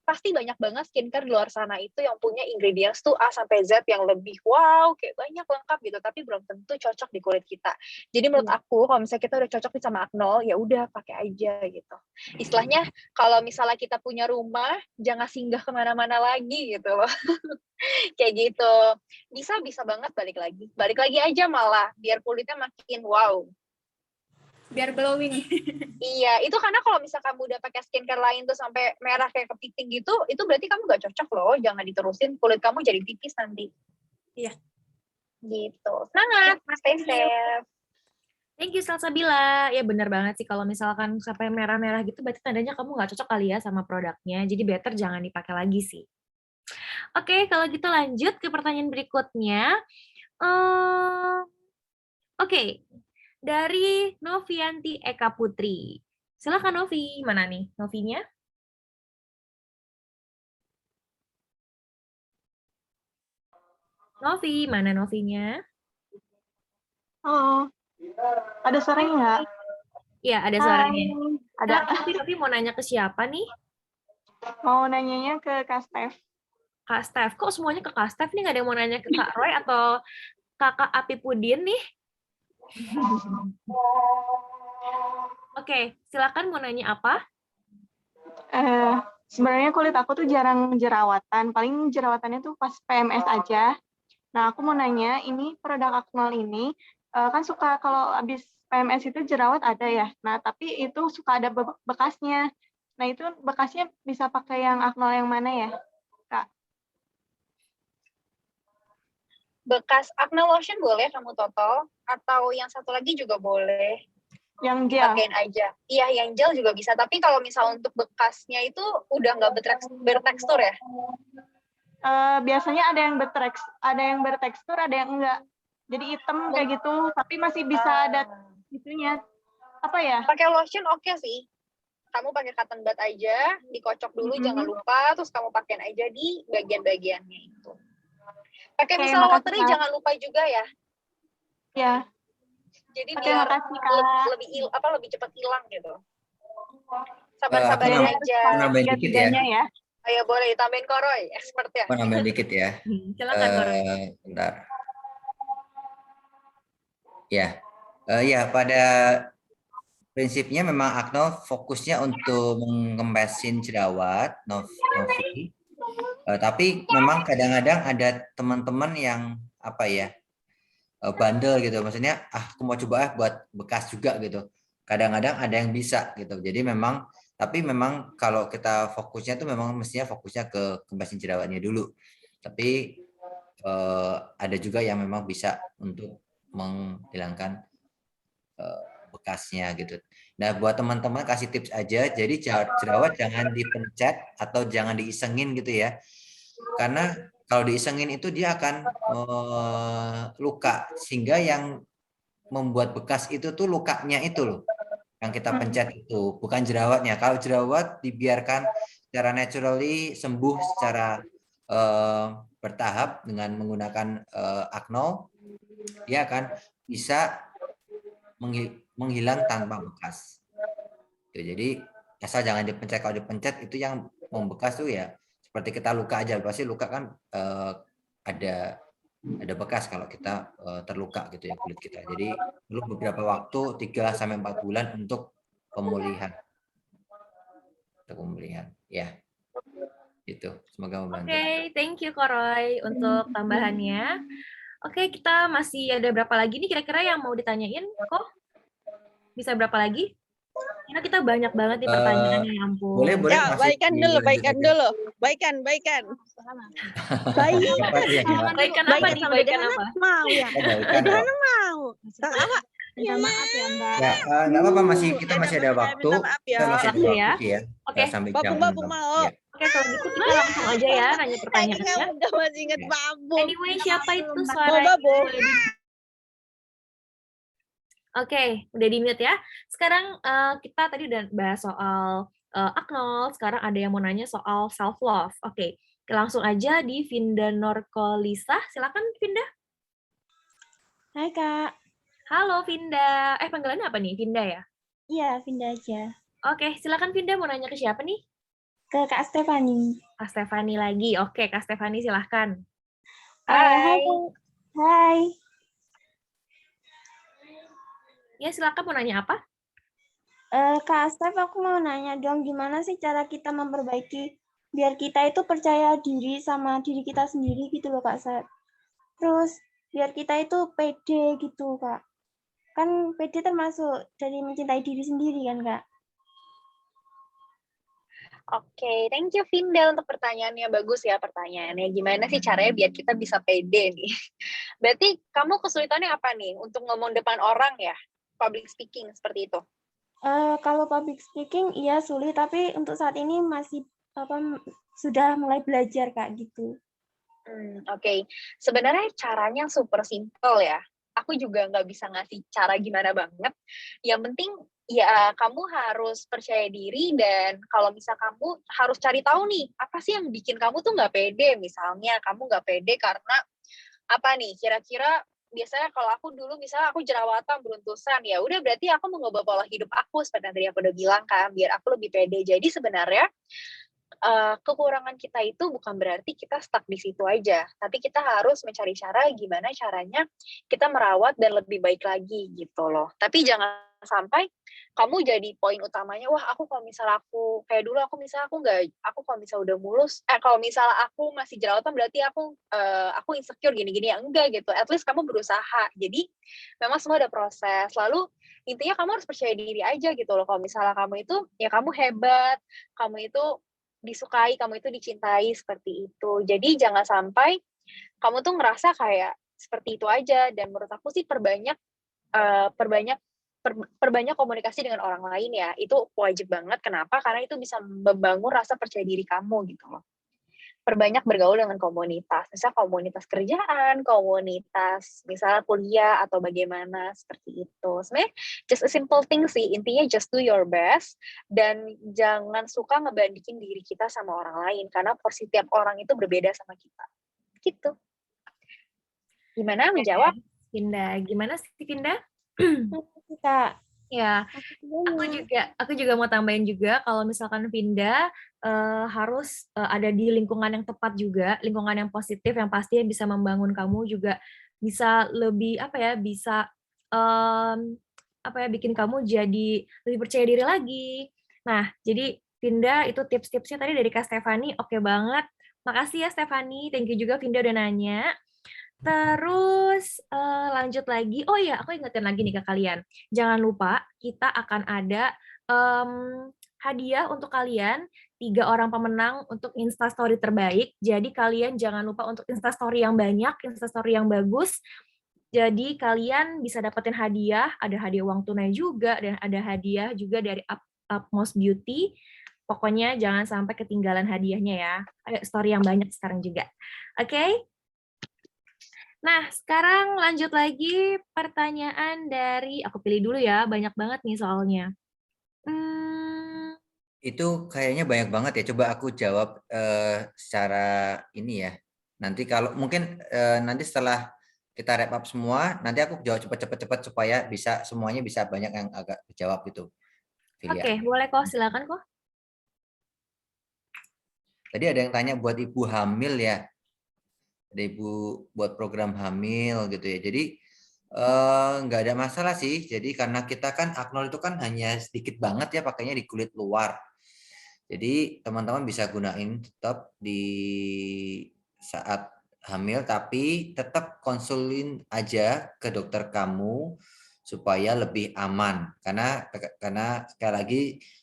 pasti banyak banget skincare di luar sana itu yang punya ingredients tuh A sampai Z yang lebih wow, kayak banyak lengkap gitu, tapi belum tentu cocok di kulit kita. Jadi menurut aku kalau misalnya kita udah cocok nih sama Aknol, ya udah pakai aja gitu. Istilahnya kalau misalnya kita punya rumah, jangan singgah kemana-mana lagi gitu loh. Kayak gitu. Bisa banget balik lagi aja malah biar kulitnya makin wow. Biar glowing. Iya, itu karena kalau misal kamu udah pakai skincare lain tuh sampai merah kayak kepiting gitu, itu berarti kamu gak cocok loh, jangan diterusin, kulit kamu jadi tipis nanti. Iya. Gitu. Semangat, stay safe. Thank you Salsabila. Ya benar banget sih kalau misalkan sampai merah-merah gitu berarti tandanya kamu nggak cocok kali ya sama produknya. Jadi better jangan dipakai lagi sih. Oke, kalau gitu lanjut ke pertanyaan berikutnya. Oke, dari Novianti Eka Putri. Silakan Novi, mana nih Novinya? Novi, mana Novinya? Halo, ada suaranya nggak? Iya, ada suaranya. Ada. Novi mau nanya ke siapa nih? Mau nanyanya ke Kak Steph. Kak Steph, kok semuanya ke Kak Steph nih? Nggak ada yang mau nanya ke Kak Roy atau Kakak Api Pudin nih? Oke, silakan mau nanya apa? Sebenarnya kulit aku tuh jarang jerawatan, paling jerawatannya tuh pas PMS aja. Nah, aku mau nanya, ini produk Aknol ini kan suka kalau habis PMS itu jerawat ada ya. Nah, tapi itu suka ada bekasnya. Nah, itu bekasnya bisa pakai yang Aknol yang mana ya, Kak? Bekas Acne lotion boleh kamu total, atau yang satu lagi juga boleh. Yang gel? Pakein aja. Iya, yang gel juga bisa. Tapi kalau misal untuk bekasnya itu udah nggak bertekstur ya? Biasanya ada yang bertekstur, ada yang enggak. Jadi hitam kayak gitu, tapi masih bisa ada itunya. Apa ya? Pakai lotion oke sih. Kamu pakai cotton bud aja, dikocok dulu jangan lupa, terus kamu pakein aja di bagian-bagiannya itu. Pakai misal watery jangan lupa juga ya. Ya. Jadi biar lebih cepat hilang gitu. Sabar-sabarin aja. Nambahin dikit ya. Ayo boleh tambahin Koroy, expert ya. Aku nambahin dikit ya. Silakan Koroy. Bentar. Ya, pada prinsipnya memang Aknol fokusnya untuk mengembesin jerawat, Novi. Tapi memang kadang-kadang ada teman-teman yang bandel gitu, maksudnya aku mau coba buat bekas juga gitu. Kadang-kadang ada yang bisa gitu. Jadi memang kalau kita fokusnya tuh memang mestinya fokusnya ke kembasin jerawatnya dulu. Tapi ada juga yang memang bisa untuk menghilangkan bekasnya gitu. Nah, buat teman-teman kasih tips aja. Jadi jerawat jangan dipencet atau jangan diisengin gitu ya. Karena kalau diisengin itu dia akan luka, sehingga yang membuat bekas itu tuh lukanya itu loh. Yang kita pencet itu, bukan jerawatnya. Kalau jerawat dibiarkan secara naturally sembuh secara bertahap dengan menggunakan Aknol, dia akan bisa menghilang tanpa bekas. Jadi asal jangan dipencet. Kalau dipencet itu yang membekas tuh ya seperti kita luka aja. Pasti luka kan ada bekas kalau kita terluka gitu ya kulit kita. Jadi perlu beberapa waktu 3-4 bulan untuk pemulihan. Ya. Gitu. Semoga membantu. Oke, thank you Koroy untuk tambahannya. Oke, kita masih ada berapa lagi nih kira-kira yang mau ditanyain kok? Bisa berapa lagi? Karena kita banyak banget nih pertanyaannya, ya ampun. Boleh. Ya, baikan dulu. Baikan. Baikan apa nih? Baikan apa? Mau ya. Baikan mau. Apa? Minta maaf ya, Mbak. Ya, nggak apa-apa, kita masih ada waktu. Kita masih ada waktu ya. Oke. Sampai jam Babu mau. Ya. Oke, kalau gitu kita langsung aja ya nanya pertanyaannya. Udah masih inget Babu. Anyway, siapa itu suaranya? Oke, udah di-mute ya. Sekarang kita tadi udah bahas soal acknowledge, sekarang ada yang mau nanya soal self love. Oke, langsung aja di Vinda Norkolisa. Silakan Vinda. Hai Kak. Halo Vinda. Panggilannya apa nih? Vinda ya? Iya, Vinda aja. Oke, silakan Vinda mau nanya ke siapa nih? Ke Kak Stefani. Kak Stefani lagi. Oke, Kak Stefani silahkan. Hai. Hai. Ya, silakan mau nanya apa? Kak Stef, aku mau nanya dong, gimana sih cara kita memperbaiki biar kita itu percaya diri sama diri kita sendiri gitu loh Kak Stef. Terus biar kita itu pede gitu Kak. Kan pede termasuk dari mencintai diri sendiri kan Kak. Oke, thank you Vinda untuk pertanyaannya. Bagus ya pertanyaannya. Gimana sih caranya biar kita bisa pede nih? Berarti kamu kesulitannya apa nih untuk ngomong depan orang ya? Public speaking seperti itu? Kalau public speaking iya sulit, tapi untuk saat ini masih sudah mulai belajar Kak gitu. Oke. Sebenarnya caranya super simple ya. Aku juga nggak bisa ngasih cara gimana banget. Yang penting ya kamu harus percaya diri dan kalau misal kamu harus cari tahu nih, apa sih yang bikin kamu tuh nggak pede? Misalnya kamu nggak pede karena apa nih? Kira-kira biasanya kalau aku dulu misalnya aku jerawatan beruntusan, ya udah berarti aku mau ngubah pola hidup aku seperti yang tadi aku udah bilang kan, biar aku lebih pede. Jadi sebenarnya kekurangan kita itu bukan berarti kita stuck di situ aja, tapi kita harus mencari cara gimana caranya kita merawat dan lebih baik lagi gitu loh. Tapi jangan sampai kamu jadi poin utamanya, wah aku kalau misalnya aku kayak dulu aku misalnya aku kalau misalnya udah mulus, kalau misalnya aku masih jerawatan berarti aku insecure gini-gini ya, enggak gitu. At least kamu berusaha. Jadi memang semua ada proses. Lalu intinya kamu harus percaya diri aja gitu loh. Kalau misalnya kamu itu ya kamu hebat, kamu itu disukai, kamu itu dicintai seperti itu. Jadi jangan sampai kamu tuh ngerasa kayak seperti itu aja. Dan menurut aku sih perbanyak komunikasi dengan orang lain ya. Itu wajib banget. Kenapa? Karena itu bisa membangun rasa percaya diri kamu gitu loh. Perbanyak bergaul dengan komunitas, misalnya komunitas kerjaan, komunitas misalnya kuliah atau bagaimana seperti itu. Sebenarnya just a simple thing sih, intinya just do your best dan jangan suka ngebandingin diri kita sama orang lain karena porsi tiap orang itu berbeda sama kita. Gitu. Gimana menjawab? Vinda, gimana sih Vinda? Kak. Ya, aku juga mau tambahin juga kalau misalkan Vinda harus ada di lingkungan yang tepat juga, lingkungan yang positif yang pastinya bisa membangun kamu juga bisa lebih bisa bikin kamu jadi lebih percaya diri lagi. Nah, jadi Vinda itu tips-tipsnya tadi dari Kak Stefani, oke banget. Makasih ya Stefani, thank you juga Vinda udah nanya. Terus lanjut lagi, oh iya aku ingetin lagi nih ke kalian, jangan lupa kita akan ada hadiah untuk kalian, 3 orang pemenang untuk Instastory terbaik, jadi kalian jangan lupa untuk Instastory yang banyak, Instastory yang bagus, jadi kalian bisa dapetin hadiah, ada hadiah uang tunai juga, dan ada hadiah juga dari Utmost Beauty, pokoknya jangan sampai ketinggalan hadiahnya ya, ada story yang banyak sekarang juga, oke? Nah, sekarang lanjut lagi pertanyaan dari, aku pilih dulu ya, banyak banget nih soalnya. Itu kayaknya banyak banget ya, coba aku jawab secara ini ya. Nanti kalau mungkin nanti setelah kita wrap up semua, nanti aku jawab cepat supaya bisa semuanya bisa banyak yang agak dijawab gitu. Oke, boleh kok, silakan kok. Tadi ada yang tanya buat ibu hamil ya. Ada ibu buat program hamil gitu ya. Jadi nggak ada masalah sih. Jadi karena kita kan Aknol itu kan hanya sedikit banget ya pakainya di kulit luar. Jadi teman-teman bisa gunain tetap di saat hamil, tapi tetap konsulin aja ke dokter kamu supaya lebih aman. Karena sekali lagi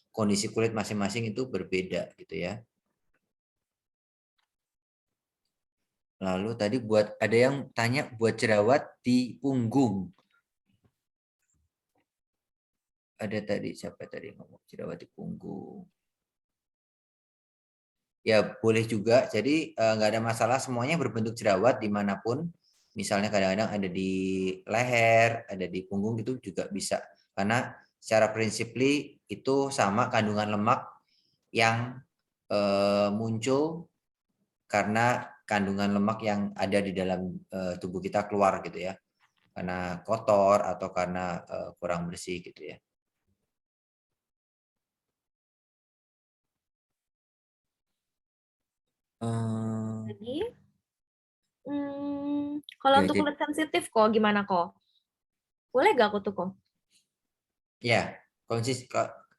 kondisi kulit masing-masing itu berbeda gitu ya. Lalu tadi ada yang tanya buat jerawat di punggung. Ada tadi siapa tadi ngomong jerawat di punggung. Ya boleh juga. Jadi nggak ada masalah, semuanya berbentuk jerawat dimanapun. misalnya kadang-kadang ada di leher, ada di punggung itu juga bisa. Karena secara prinsiply itu sama kandungan lemak yang muncul karena kandungan lemak yang ada di dalam tubuh kita keluar gitu ya. Karena kotor atau karena kurang bersih gitu ya. Lagi? Kalau Oke, untuk kulit sensitif kok gimana kok? Boleh gak aku tuh kok? Ya,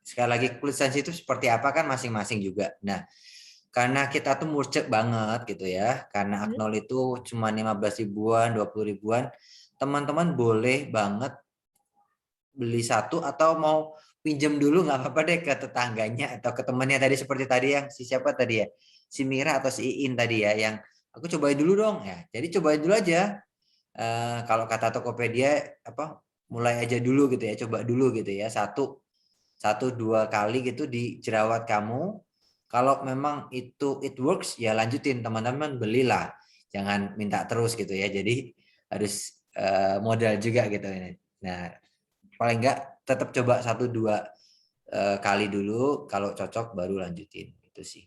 sekali lagi kulit sensitif seperti apa kan masing-masing juga. Nah, karena kita tuh murcek banget gitu ya, karena Aknol itu cuma 15 ribuan, 20 ribuan, teman-teman boleh banget beli satu atau mau pinjam dulu nggak apa-apa deh ke tetangganya atau ke temannya tadi seperti tadi yang si siapa tadi ya, si Mira atau si Iin tadi ya, yang aku cobain dulu dong ya. Jadi cobain dulu aja. Kalau kata Tokopedia apa mulai aja dulu gitu ya, coba dulu gitu ya, satu dua kali gitu di jerawat kamu. Kalau memang itu it works ya lanjutin, teman-teman belilah, jangan minta terus gitu ya. Jadi harus modal juga gitu. Nah paling enggak tetap coba 1-2 kali dulu, kalau cocok baru lanjutin gitu sih.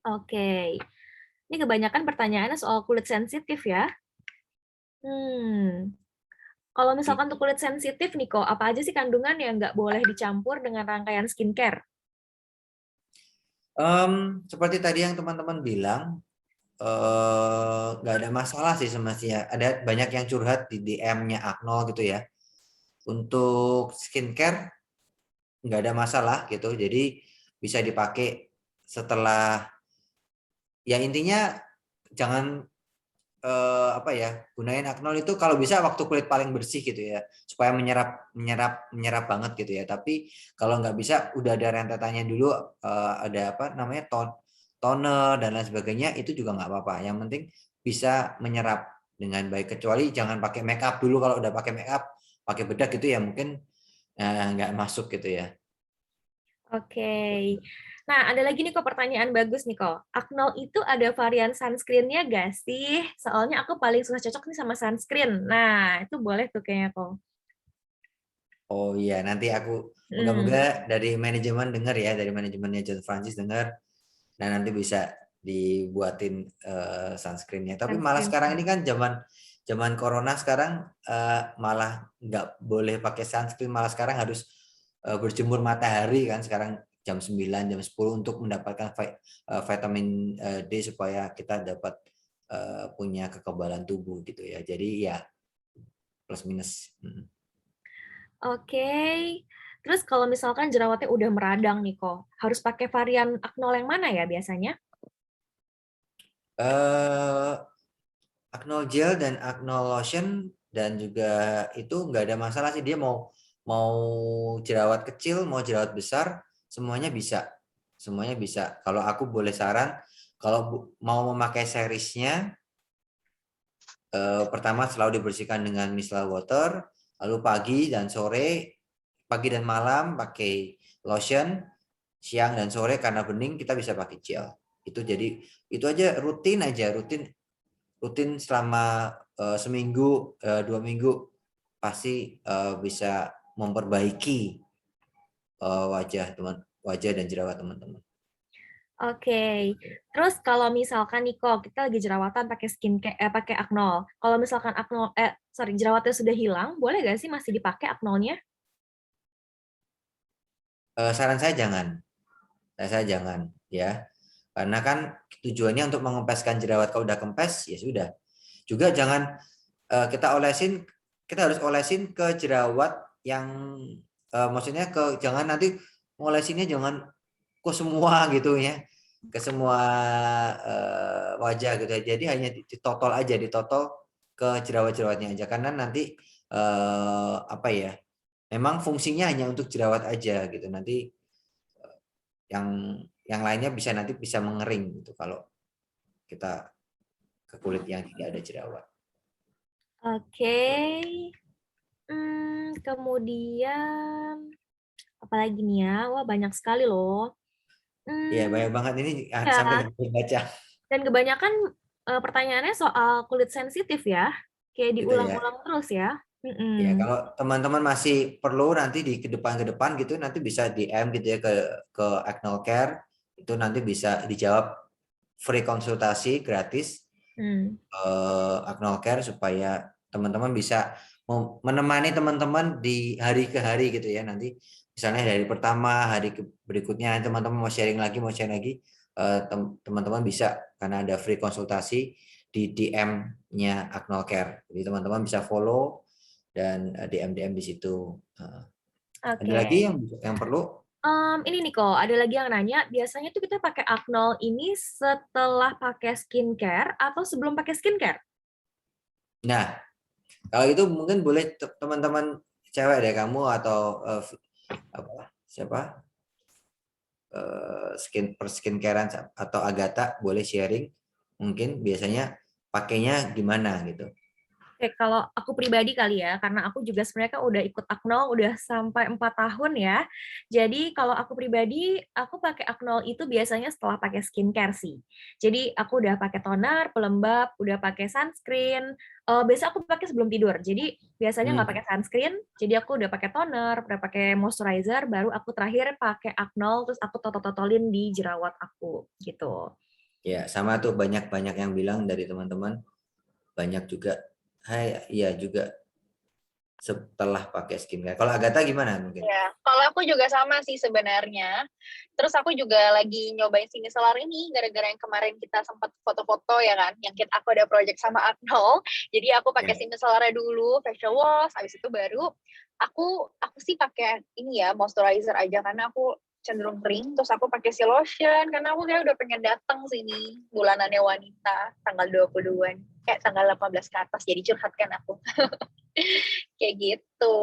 Oke. Ini kebanyakan pertanyaannya soal kulit sensitif ya. Kalau misalkan untuk kulit sensitif nih kok, apa aja sih kandungan yang nggak boleh dicampur dengan rangkaian skincare? Seperti tadi yang teman-teman bilang, nggak ada masalah sih semestinya. Ada banyak yang curhat di DM-nya Aknol gitu ya. Untuk skincare nggak ada masalah gitu. Jadi bisa dipakai setelah, ya intinya jangan gunain Aknol itu kalau bisa waktu kulit paling bersih gitu ya, supaya menyerap banget gitu ya. Tapi kalau nggak bisa udah ada rentetannya dulu, ada apa namanya toner dan lain sebagainya, itu juga nggak apa-apa. Yang penting bisa menyerap dengan baik, kecuali jangan pakai make up dulu. Kalau udah pakai make up, pakai bedak gitu ya mungkin nggak masuk gitu ya. Oke. Nah, ada lagi nih kok pertanyaan bagus nih kok. Aknol itu ada varian sunscreen-nya gak sih? Soalnya aku paling suka cocok nih sama sunscreen. Nah, itu boleh tuh kayaknya kok. Oh iya, nanti aku moga-moga dari manajemen dengar ya, dari manajemennya John Francis dengar, dan nanti bisa dibuatin sunscreen-nya. Tapi malah sekarang ini kan zaman corona sekarang, malah nggak boleh pakai sunscreen, malah sekarang harus berjemur matahari kan sekarang jam 9, jam 10 untuk mendapatkan vitamin D supaya kita dapat punya kekebalan tubuh gitu ya. Jadi ya plus minus. Oke. Terus kalau misalkan jerawatnya udah meradang nih kok, harus pakai varian Aknol yang mana ya biasanya? Aknol gel dan Aknol lotion dan juga itu nggak ada masalah sih, dia mau jerawat kecil mau jerawat besar semuanya bisa, kalau aku boleh saran, kalau mau memakai seriesnya, pertama selalu dibersihkan dengan micellar water, lalu pagi dan malam pakai lotion, siang dan sore karena bening kita bisa pakai gel. Itu jadi itu aja, rutin selama seminggu 2 minggu pasti bisa memperbaiki wajah dan jerawat teman-teman. Oke. Terus kalau misalkan nih kok kita lagi jerawatan pakai pakai Aknol. Kalau misalkan jerawatnya sudah hilang, boleh nggak sih masih dipakai Aknolnya? Saran saya jangan ya, karena kan tujuannya untuk mengempeskan jerawat. Kalau udah kempes ya sudah. Juga jangan kita harus olesin ke jerawat yang maksudnya jangan nanti ngolesinnya jangan ke semua gitu ya, ke semua wajah gitu. Jadi hanya ditotol ke jerawat-jerawatnya aja, karena nanti memang fungsinya hanya untuk jerawat aja gitu. Nanti yang lainnya nanti bisa mengering gitu kalau kita ke kulit yang tidak ada jerawat. Oke. Kemudian apalagi nih ya? Wah, banyak sekali loh. Iya, banyak banget ini sampai nggak bisa baca. Dan kebanyakan Pertanyaannya soal kulit sensitif ya, kayak Gitu ya. diulang-ulang terus ya. Ya, kalau teman-teman masih perlu nanti di ke depan gitu nanti bisa DM gitu ya ke Acnol Care, itu nanti bisa dijawab free konsultasi gratis Acnol Care supaya teman-teman bisa menemani teman-teman di hari ke hari gitu ya. Nanti misalnya dari pertama, hari berikutnya teman-teman mau sharing lagi teman-teman bisa karena ada free konsultasi di DM-nya Acnol Care. Jadi teman-teman bisa follow dan DM di situ. Ada lagi yang perlu? Ini nih kok, ada lagi yang nanya, biasanya tuh kita pakai Acnol ini setelah pakai skincare atau sebelum pakai skincare? Nah, kalau itu mungkin boleh teman-teman cewek deh kamu atau siapa skincarean atau Agatha boleh sharing. Mungkin biasanya pakainya gimana gitu. Oke, kalau aku pribadi kali ya, karena aku juga sebenarnya kan udah ikut Acnol udah sampai 4 tahun ya. Jadi kalau aku pribadi, aku pakai Acnol itu biasanya setelah pakai skincare sih. Jadi aku udah pakai toner, pelembab, udah pakai sunscreen. Biasa aku pakai sebelum tidur. Jadi biasanya nggak pakai sunscreen, jadi aku udah pakai toner, udah pakai moisturizer, baru aku terakhir pakai Acnol, terus aku totol-totolin di jerawat aku gitu. Ya, sama tuh banyak yang bilang dari teman-teman, banyak juga. Iya juga setelah pakai skincare. Kalau Agatha gimana mungkin? Ya, kalau aku juga sama sih sebenarnya. Terus aku juga lagi nyobain Simisolar ini gara-gara yang kemarin kita sempat foto-foto ya kan, yang aku ada project sama Acnol. Jadi aku pakai Simisolar dulu, facial wash, habis itu baru aku sih pakai ini ya moisturizer aja karena aku cenderung kering, terus aku pakai si lotion karena aku kayak udah pengen datang sini bulanannya wanita tanggal 22-an, tanggal 18 ke atas, jadi curhat kan aku. Kayak gitu.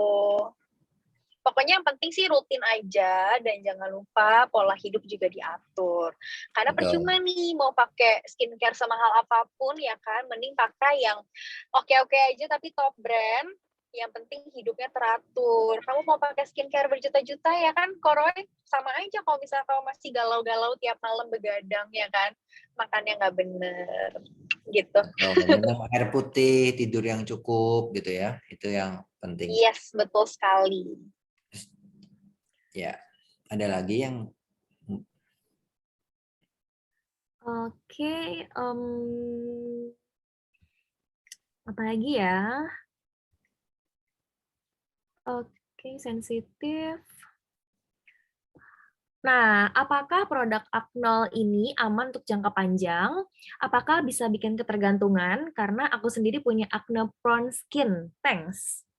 Pokoknya yang penting sih rutin aja dan jangan lupa pola hidup juga diatur. Karena percuma nih mau pakai skincare semahal apapun ya kan, mending pakai yang oke-oke aja tapi top brand. Yang penting hidupnya teratur. Kamu mau pakai skincare berjuta-juta ya kan, Koroy? Sama aja kalau misalnya kamu masih galau-galau tiap malam begadang ya kan, makannya nggak bener gitu. Minum air putih, tidur yang cukup gitu ya, itu yang penting. Yes, betul sekali. Ya, ada lagi yang Oke, apa lagi ya? Oke, sensitif. Nah, apakah produk Acnol ini aman untuk jangka panjang? Apakah bisa bikin ketergantungan? Karena aku sendiri punya acne prone skin. Thanks.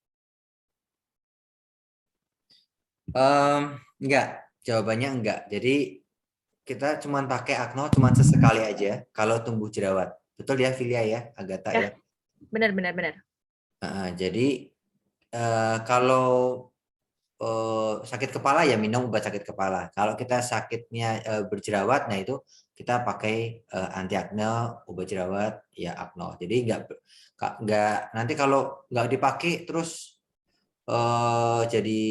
Enggak, jawabannya enggak. Jadi kita cuma pakai Acnol cuma sesekali aja kalau tumbuh jerawat. Betul ya, Filia ya, Agatha ya? Benar. Jadi kalau sakit kepala ya minum obat sakit kepala. Kalau kita sakitnya berjerawat, nah itu kita pakai anti acne, obat jerawat ya Acnol. Jadi enggak nanti kalau enggak dipakai terus jadi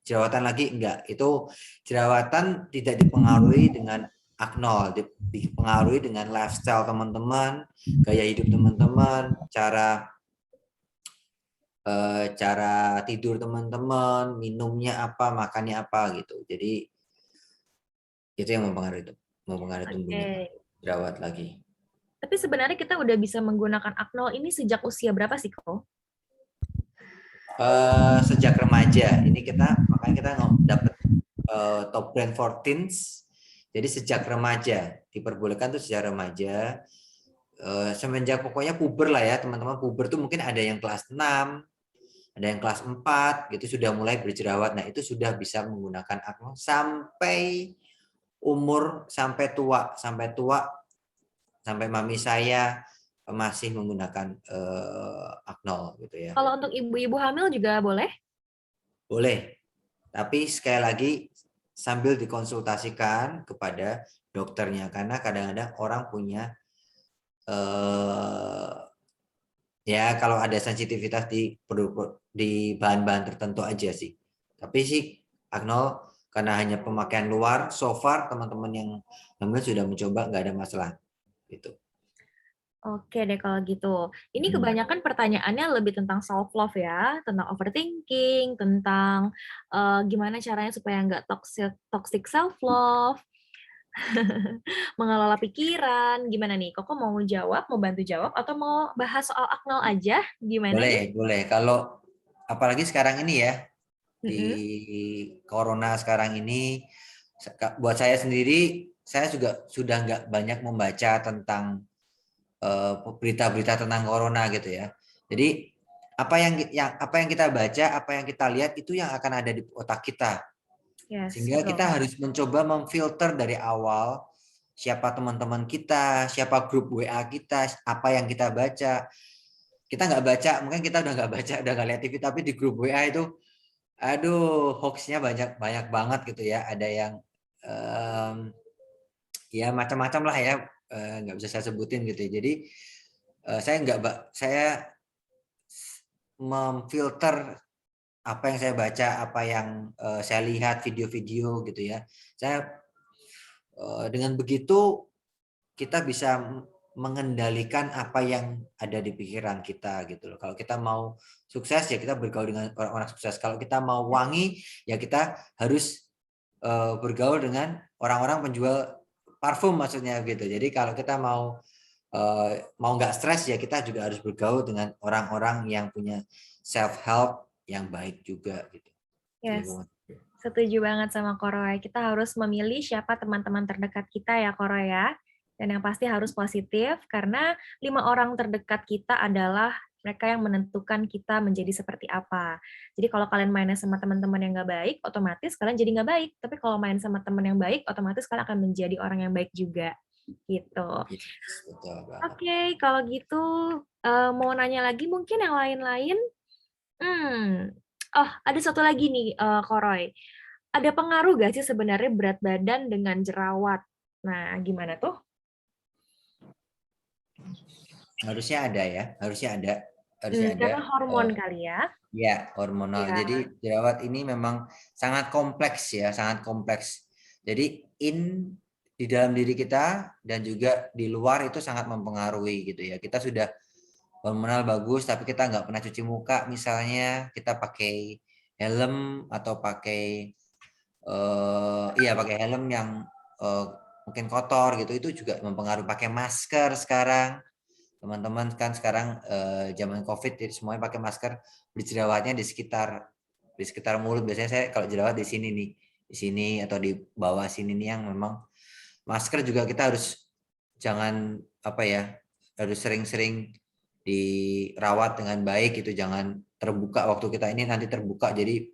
jerawatan lagi, enggak. Itu jerawatan tidak dipengaruhi dengan Acnol, dipengaruhi dengan lifestyle teman-teman, gaya hidup teman-teman, cara tidur teman-teman, minumnya apa, makannya apa gitu. Jadi itu yang mempengaruhi tumbuhnya jerawat lagi. Tapi sebenarnya kita udah bisa menggunakan Acnol ini sejak usia berapa sih, Ko? Sejak remaja. Ini makanya kita dapat top brand for teens. Jadi sejak remaja diperbolehkan tuh sejak remaja. Semenjak pokoknya puber lah ya teman-teman, puber tuh mungkin ada yang kelas 6, ada yang kelas 4 gitu sudah mulai berjerawat. Nah, itu sudah bisa menggunakan Acnol sampai umur sampai tua sampai mami saya masih menggunakan Acnol gitu ya. Kalau untuk ibu-ibu hamil juga boleh? Boleh. Tapi sekali lagi sambil dikonsultasikan kepada dokternya karena kadang-kadang orang punya ya kalau ada sensitivitas di bahan-bahan tertentu aja sih. Tapi sih Acnol karena hanya pemakaian luar, so far teman-teman yang hamil sudah mencoba nggak ada masalah gitu. Oke deh kalau gitu. Ini kebanyakan pertanyaannya lebih tentang self love ya, tentang overthinking, tentang gimana caranya supaya nggak toxic self love, mengelola pikiran. Gimana nih? Koko mau jawab, mau bantu jawab, atau mau bahas soal aknol aja? Gimana nih? Boleh. Kalau apalagi sekarang ini ya, di Mm-mm. corona sekarang ini, buat saya sendiri, saya juga sudah nggak banyak membaca tentang berita-berita tentang corona gitu ya. Jadi apa yang kita baca, apa yang kita lihat itu yang akan ada di otak kita. Yes, Sehingga betul. kita harus mencoba memfilter dari awal siapa teman-teman kita, siapa grup WA kita, apa yang kita baca. Kita nggak baca, mungkin kita udah nggak baca, udah nggak lihat TV, tapi di grup WA itu, aduh, hoax-nya banyak banget gitu ya. Ada yang ya macam-macam lah ya, nggak bisa saya sebutin gitu ya. Jadi saya memfilter apa yang saya baca, apa yang saya lihat video-video gitu ya. Saya dengan begitu kita bisa mengendalikan apa yang ada di pikiran kita gitu loh. Kalau kita mau sukses ya kita bergaul dengan orang-orang sukses. Kalau kita mau wangi ya kita harus bergaul dengan orang-orang penjual parfum maksudnya gitu. Jadi kalau kita mau nggak stres ya kita juga harus bergaul dengan orang-orang yang punya self help yang baik juga gitu. Yes, setuju banget sama Koroy. Kita harus memilih siapa teman-teman terdekat kita ya Koroy ya. Dan yang pasti harus positif karena 5 orang terdekat kita adalah mereka yang menentukan kita menjadi seperti apa. Jadi kalau kalian mainnya sama teman-teman yang nggak baik, otomatis kalian jadi nggak baik. Tapi kalau main sama teman yang baik, otomatis kalian akan menjadi orang yang baik juga. Gitu. Oke, kalau gitu mau nanya lagi mungkin yang lain-lain. Oh, ada satu lagi nih, Koroy. Ada pengaruh gak sih sebenarnya berat badan dengan jerawat? Nah, gimana tuh? Harusnya ada ya, harusnya ada. Karena hormon kali ya? Ya, hormonal. Ya. Jadi jerawat ini memang sangat kompleks ya, sangat kompleks. Jadi di dalam diri kita dan juga di luar itu sangat mempengaruhi gitu ya. Kita sudah hormonal bagus, tapi kita nggak pernah cuci muka misalnya, kita pakai helm atau pakai pakai helm yang mungkin kotor gitu, itu juga mempengaruhi. Pakai masker sekarang, teman-teman kan sekarang zaman COVID jadi semuanya pakai masker, berjerawatnya di sekitar mulut. Biasanya saya kalau jerawat di sini nih, di sini atau di bawah sini nih, yang memang masker juga kita harus harus sering-sering dirawat dengan baik itu, jangan terbuka waktu kita ini nanti terbuka jadi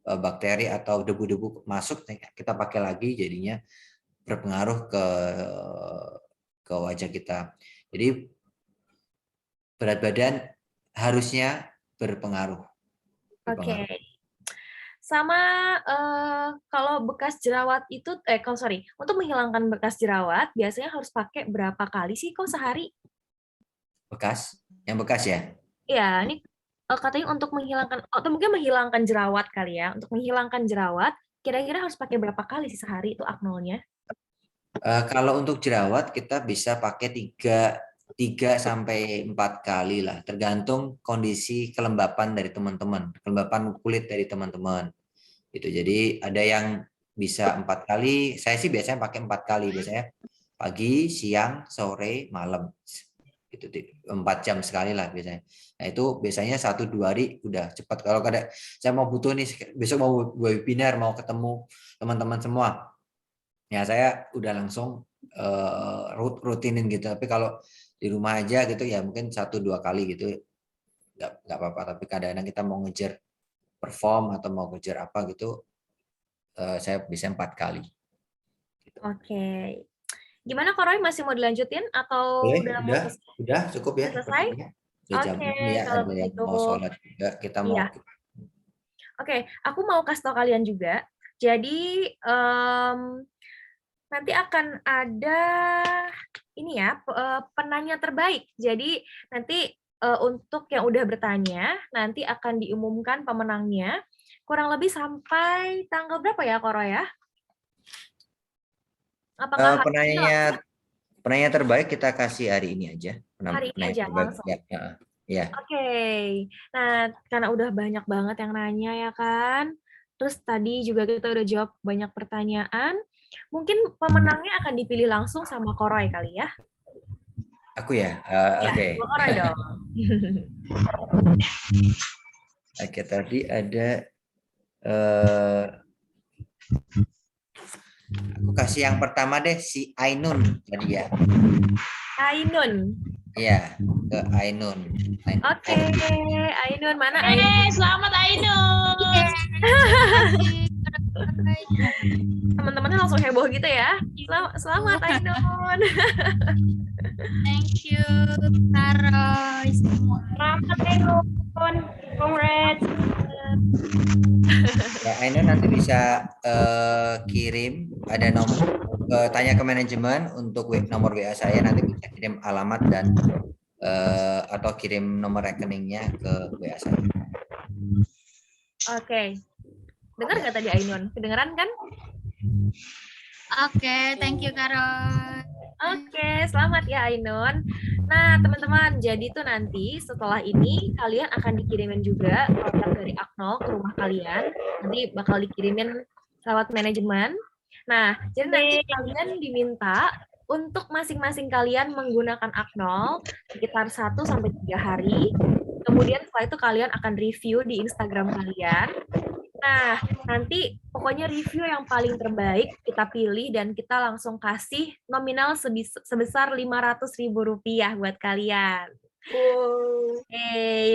bakteri atau debu-debu masuk kita pakai lagi jadinya berpengaruh ke wajah kita. Jadi berat badan harusnya berpengaruh. Oke. Sama kalau bekas jerawat itu untuk menghilangkan bekas jerawat biasanya harus pakai berapa kali sih kok sehari? Yang bekas ya? Iya, ini katanya untuk menghilangkan atau mungkin menghilangkan jerawat kali ya. Untuk menghilangkan jerawat kira-kira harus pakai berapa kali sih sehari itu aknolnya? Kalau untuk jerawat kita bisa pakai 3 sampai 4 kali lah, tergantung kondisi kelembapan dari teman-teman, kelembapan kulit dari teman-teman. Gitu. Jadi ada yang bisa 4 kali, saya sih biasanya pakai 4 kali, biasanya pagi, siang, sore, malam. Gitu, 4 jam sekali lah biasanya. Nah itu biasanya 1-2 hari udah cepat. Kalau saya mau butuh nih, besok mau webinar, mau ketemu teman-teman semua, ya saya udah langsung rutinin gitu. Tapi kalau di rumah aja gitu ya mungkin 1-2 kali gitu nggak apa-apa. Tapi kadang-kadang kita mau ngejar perform atau mau ngejar apa gitu, saya bisa 4 kali. Gitu. Oke. Gimana Kak Roy, masih mau dilanjutin atau udah cukup ya. Selesai? Oke, ya, ada yang mau sholat juga, kita mau. Oke, aku mau kasih tau kalian juga. Jadi nanti akan ada ini ya, penanya terbaik. Jadi nanti untuk yang udah bertanya, nanti akan diumumkan pemenangnya kurang lebih sampai tanggal berapa ya, Koro ya? Apakah penanya Penanya terbaik kita kasih hari ini aja. Hari ini Penanya aja terbaik. langsung. Ya. Oke. Nah, karena udah banyak banget yang nanya ya kan. Terus tadi juga kita udah jawab banyak pertanyaan. Mungkin pemenangnya akan dipilih langsung sama Koroy kali ya. Aku ya. Ya, Oke. Koroy dong. Oke, tadi ada aku kasih yang pertama deh, si Ainun tadi ya. Ainun. Iya, ke Ainun. Oke, Ainun mana Ainun? Selamat Ainun. Teman-temannya langsung heboh gitu ya. Selamat Ainun. Thank you, Karoy. Selamat Ainun. Congrats. Ya, Ainun nanti bisa kirim ada nomor, tanya ke manajemen untuk nomor WA saya, nanti bisa kirim alamat dan atau kirim nomor rekeningnya ke WA saya. Oke. Dengar nggak tadi Ainun? Kedengeran kan? Oke, thank you, Karoy. Oke, selamat ya Ainun. Nah, teman-teman, jadi tuh nanti setelah ini kalian akan dikirimin juga kontak dari Aknol ke rumah kalian. Nanti bakal dikirimin lewat manajemen. Nah, jadi nanti kalian diminta untuk masing-masing kalian menggunakan Aknol sekitar 1 sampai 3 hari. Kemudian setelah itu kalian akan review di Instagram kalian. Nah, nanti pokoknya review yang paling terbaik kita pilih dan kita langsung kasih nominal sebesar Rp500.000 buat kalian.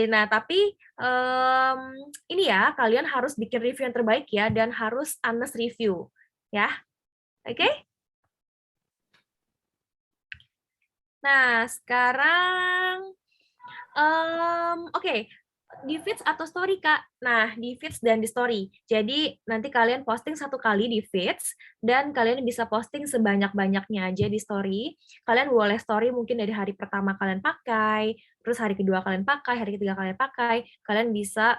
Nah tapi ini ya, kalian harus bikin review yang terbaik ya, dan harus honest review, ya. Oke? Nah, sekarang, oke. Di feeds atau story, Kak? Nah, di feeds dan di story. Jadi, nanti kalian posting 1 kali di feeds, dan kalian bisa posting sebanyak-banyaknya aja di story. Kalian boleh story mungkin dari hari pertama kalian pakai, terus hari kedua kalian pakai, hari ketiga kalian pakai. Kalian bisa,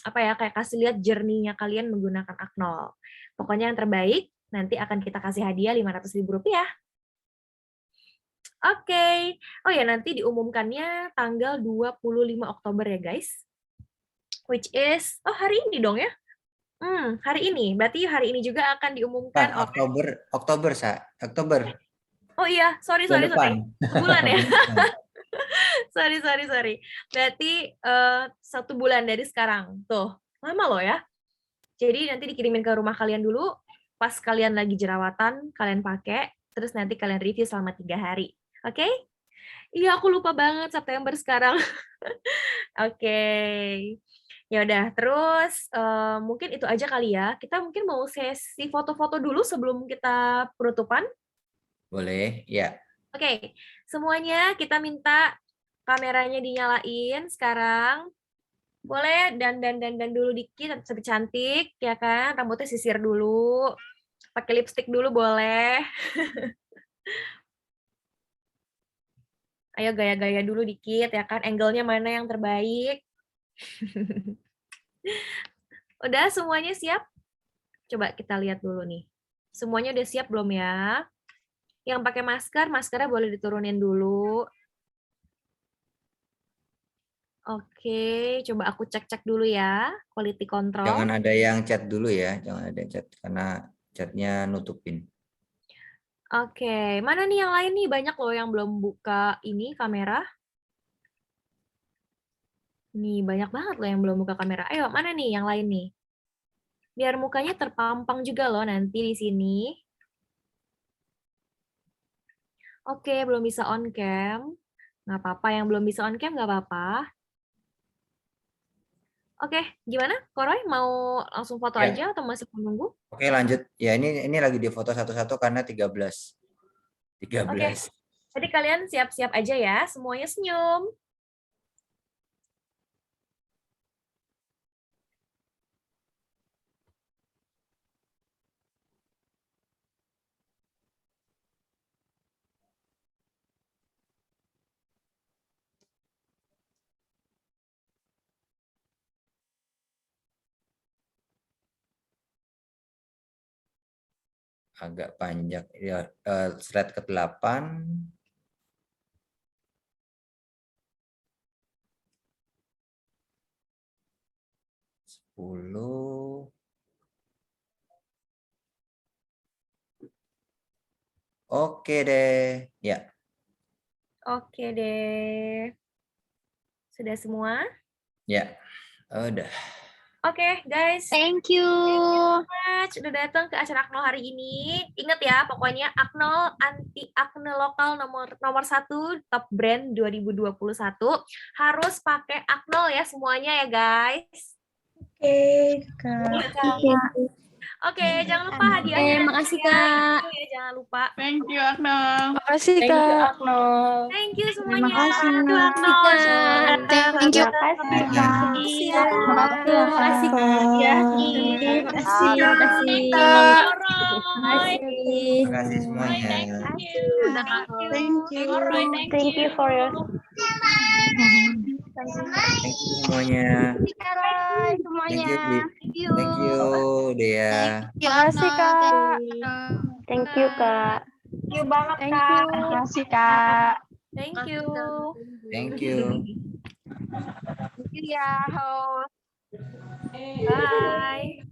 kayak kasih lihat journey-nya kalian menggunakan Aknol. Pokoknya yang terbaik, nanti akan kita kasih hadiah Rp500.000. Oke. Oh ya, nanti diumumkannya tanggal 25 Oktober ya, guys. Which is, hari ini dong ya? Hari ini. Berarti hari ini juga akan diumumkan Oktober, Oktober. Oh iya, sorry. Sebulan ya? sorry. Berarti 1 bulan dari sekarang. Tuh, lama loh ya. Jadi nanti dikirimin ke rumah kalian dulu, pas kalian lagi jerawatan, kalian pakai, terus nanti kalian review selama 3 hari. Oke? Iya, aku lupa banget September sekarang. Oke. Ya udah, terus mungkin itu aja kali ya. Kita mungkin mau sesi foto-foto dulu sebelum kita penutupan. Boleh, ya. Oke, semuanya kita minta kameranya dinyalain sekarang. Boleh dan dulu dikit, cantik ya kan? Rambutnya sisir dulu. Pakai lipstick dulu boleh. Ayo gaya-gaya dulu dikit ya kan, angle-nya mana yang terbaik. Udah semuanya siap? Coba kita lihat dulu nih. Semuanya udah siap belum ya? Yang pakai masker, maskernya boleh diturunin dulu. Oke, coba aku cek-cek dulu ya, quality control. Jangan ada yang chat dulu ya, jangan ada yang chat karena chatnya nutupin. Oke, mana nih yang lain nih? Banyak loh yang belum buka ini kamera. Nih, banyak banget loh yang belum buka kamera. Ayo, mana nih yang lain nih? Biar mukanya terpampang juga loh nanti di sini. Oke, belum bisa on cam. Nggak apa-apa, yang belum bisa on cam nggak apa-apa. Oke, gimana? Koroy mau langsung foto Ya. aja atau masih menunggu? Oke, lanjut. Ya, ini lagi di foto satu-satu karena 13. Oke, jadi kalian siap-siap aja ya, semuanya senyum. agak panjang ya. Slide ke-8. 10. Oke deh. Ya. Oke deh. Sudah semua? Ya. Udah. Oke, guys. Thank you. Thank you so much udah datang ke acara Aknol hari ini. Ingat ya, pokoknya Aknol anti akne lokal nomor 1 top brand 2021 harus pakai Aknol ya semuanya ya, guys. Oke, Kak. Oke, jangan lupa hadiahnya. makasih, ya. Kak. Itu ya, jangan lupa. Thank you, Aknol. Makasih, Thank you, Kak. Aknol. Thank you Terima semuanya. kasih. Thank you, Aknol. Kak. Thank you. Makasih, Ya. Kak. Makasih ya. Makasih, Kak. Ya. Makasih. Makasih. Kak. Makasih. Terima kasih semuanya. Thank you. Thank you. Alright, Thank you for your Thank you semuanya. Thank you, Di. Thank you, Dea. Makasih, Kak. Thank you, Kak. Thank you banget, Kak. Terima kasih, Kak. Thank you. Thank you. Thank you ya, host. Bye.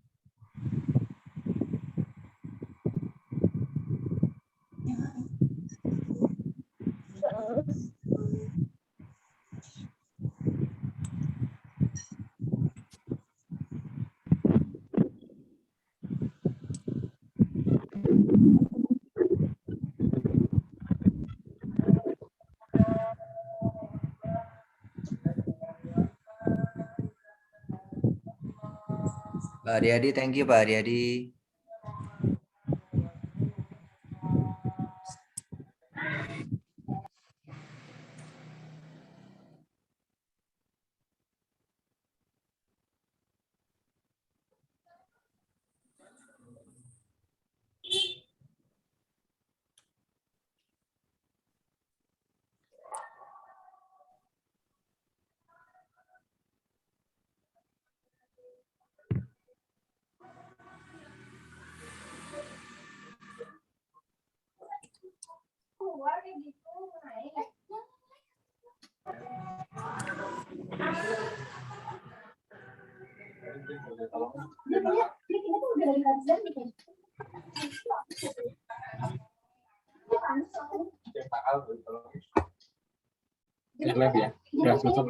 Pak Ariadi, thank you Pak Ariadi. Live ya. Udah selesai.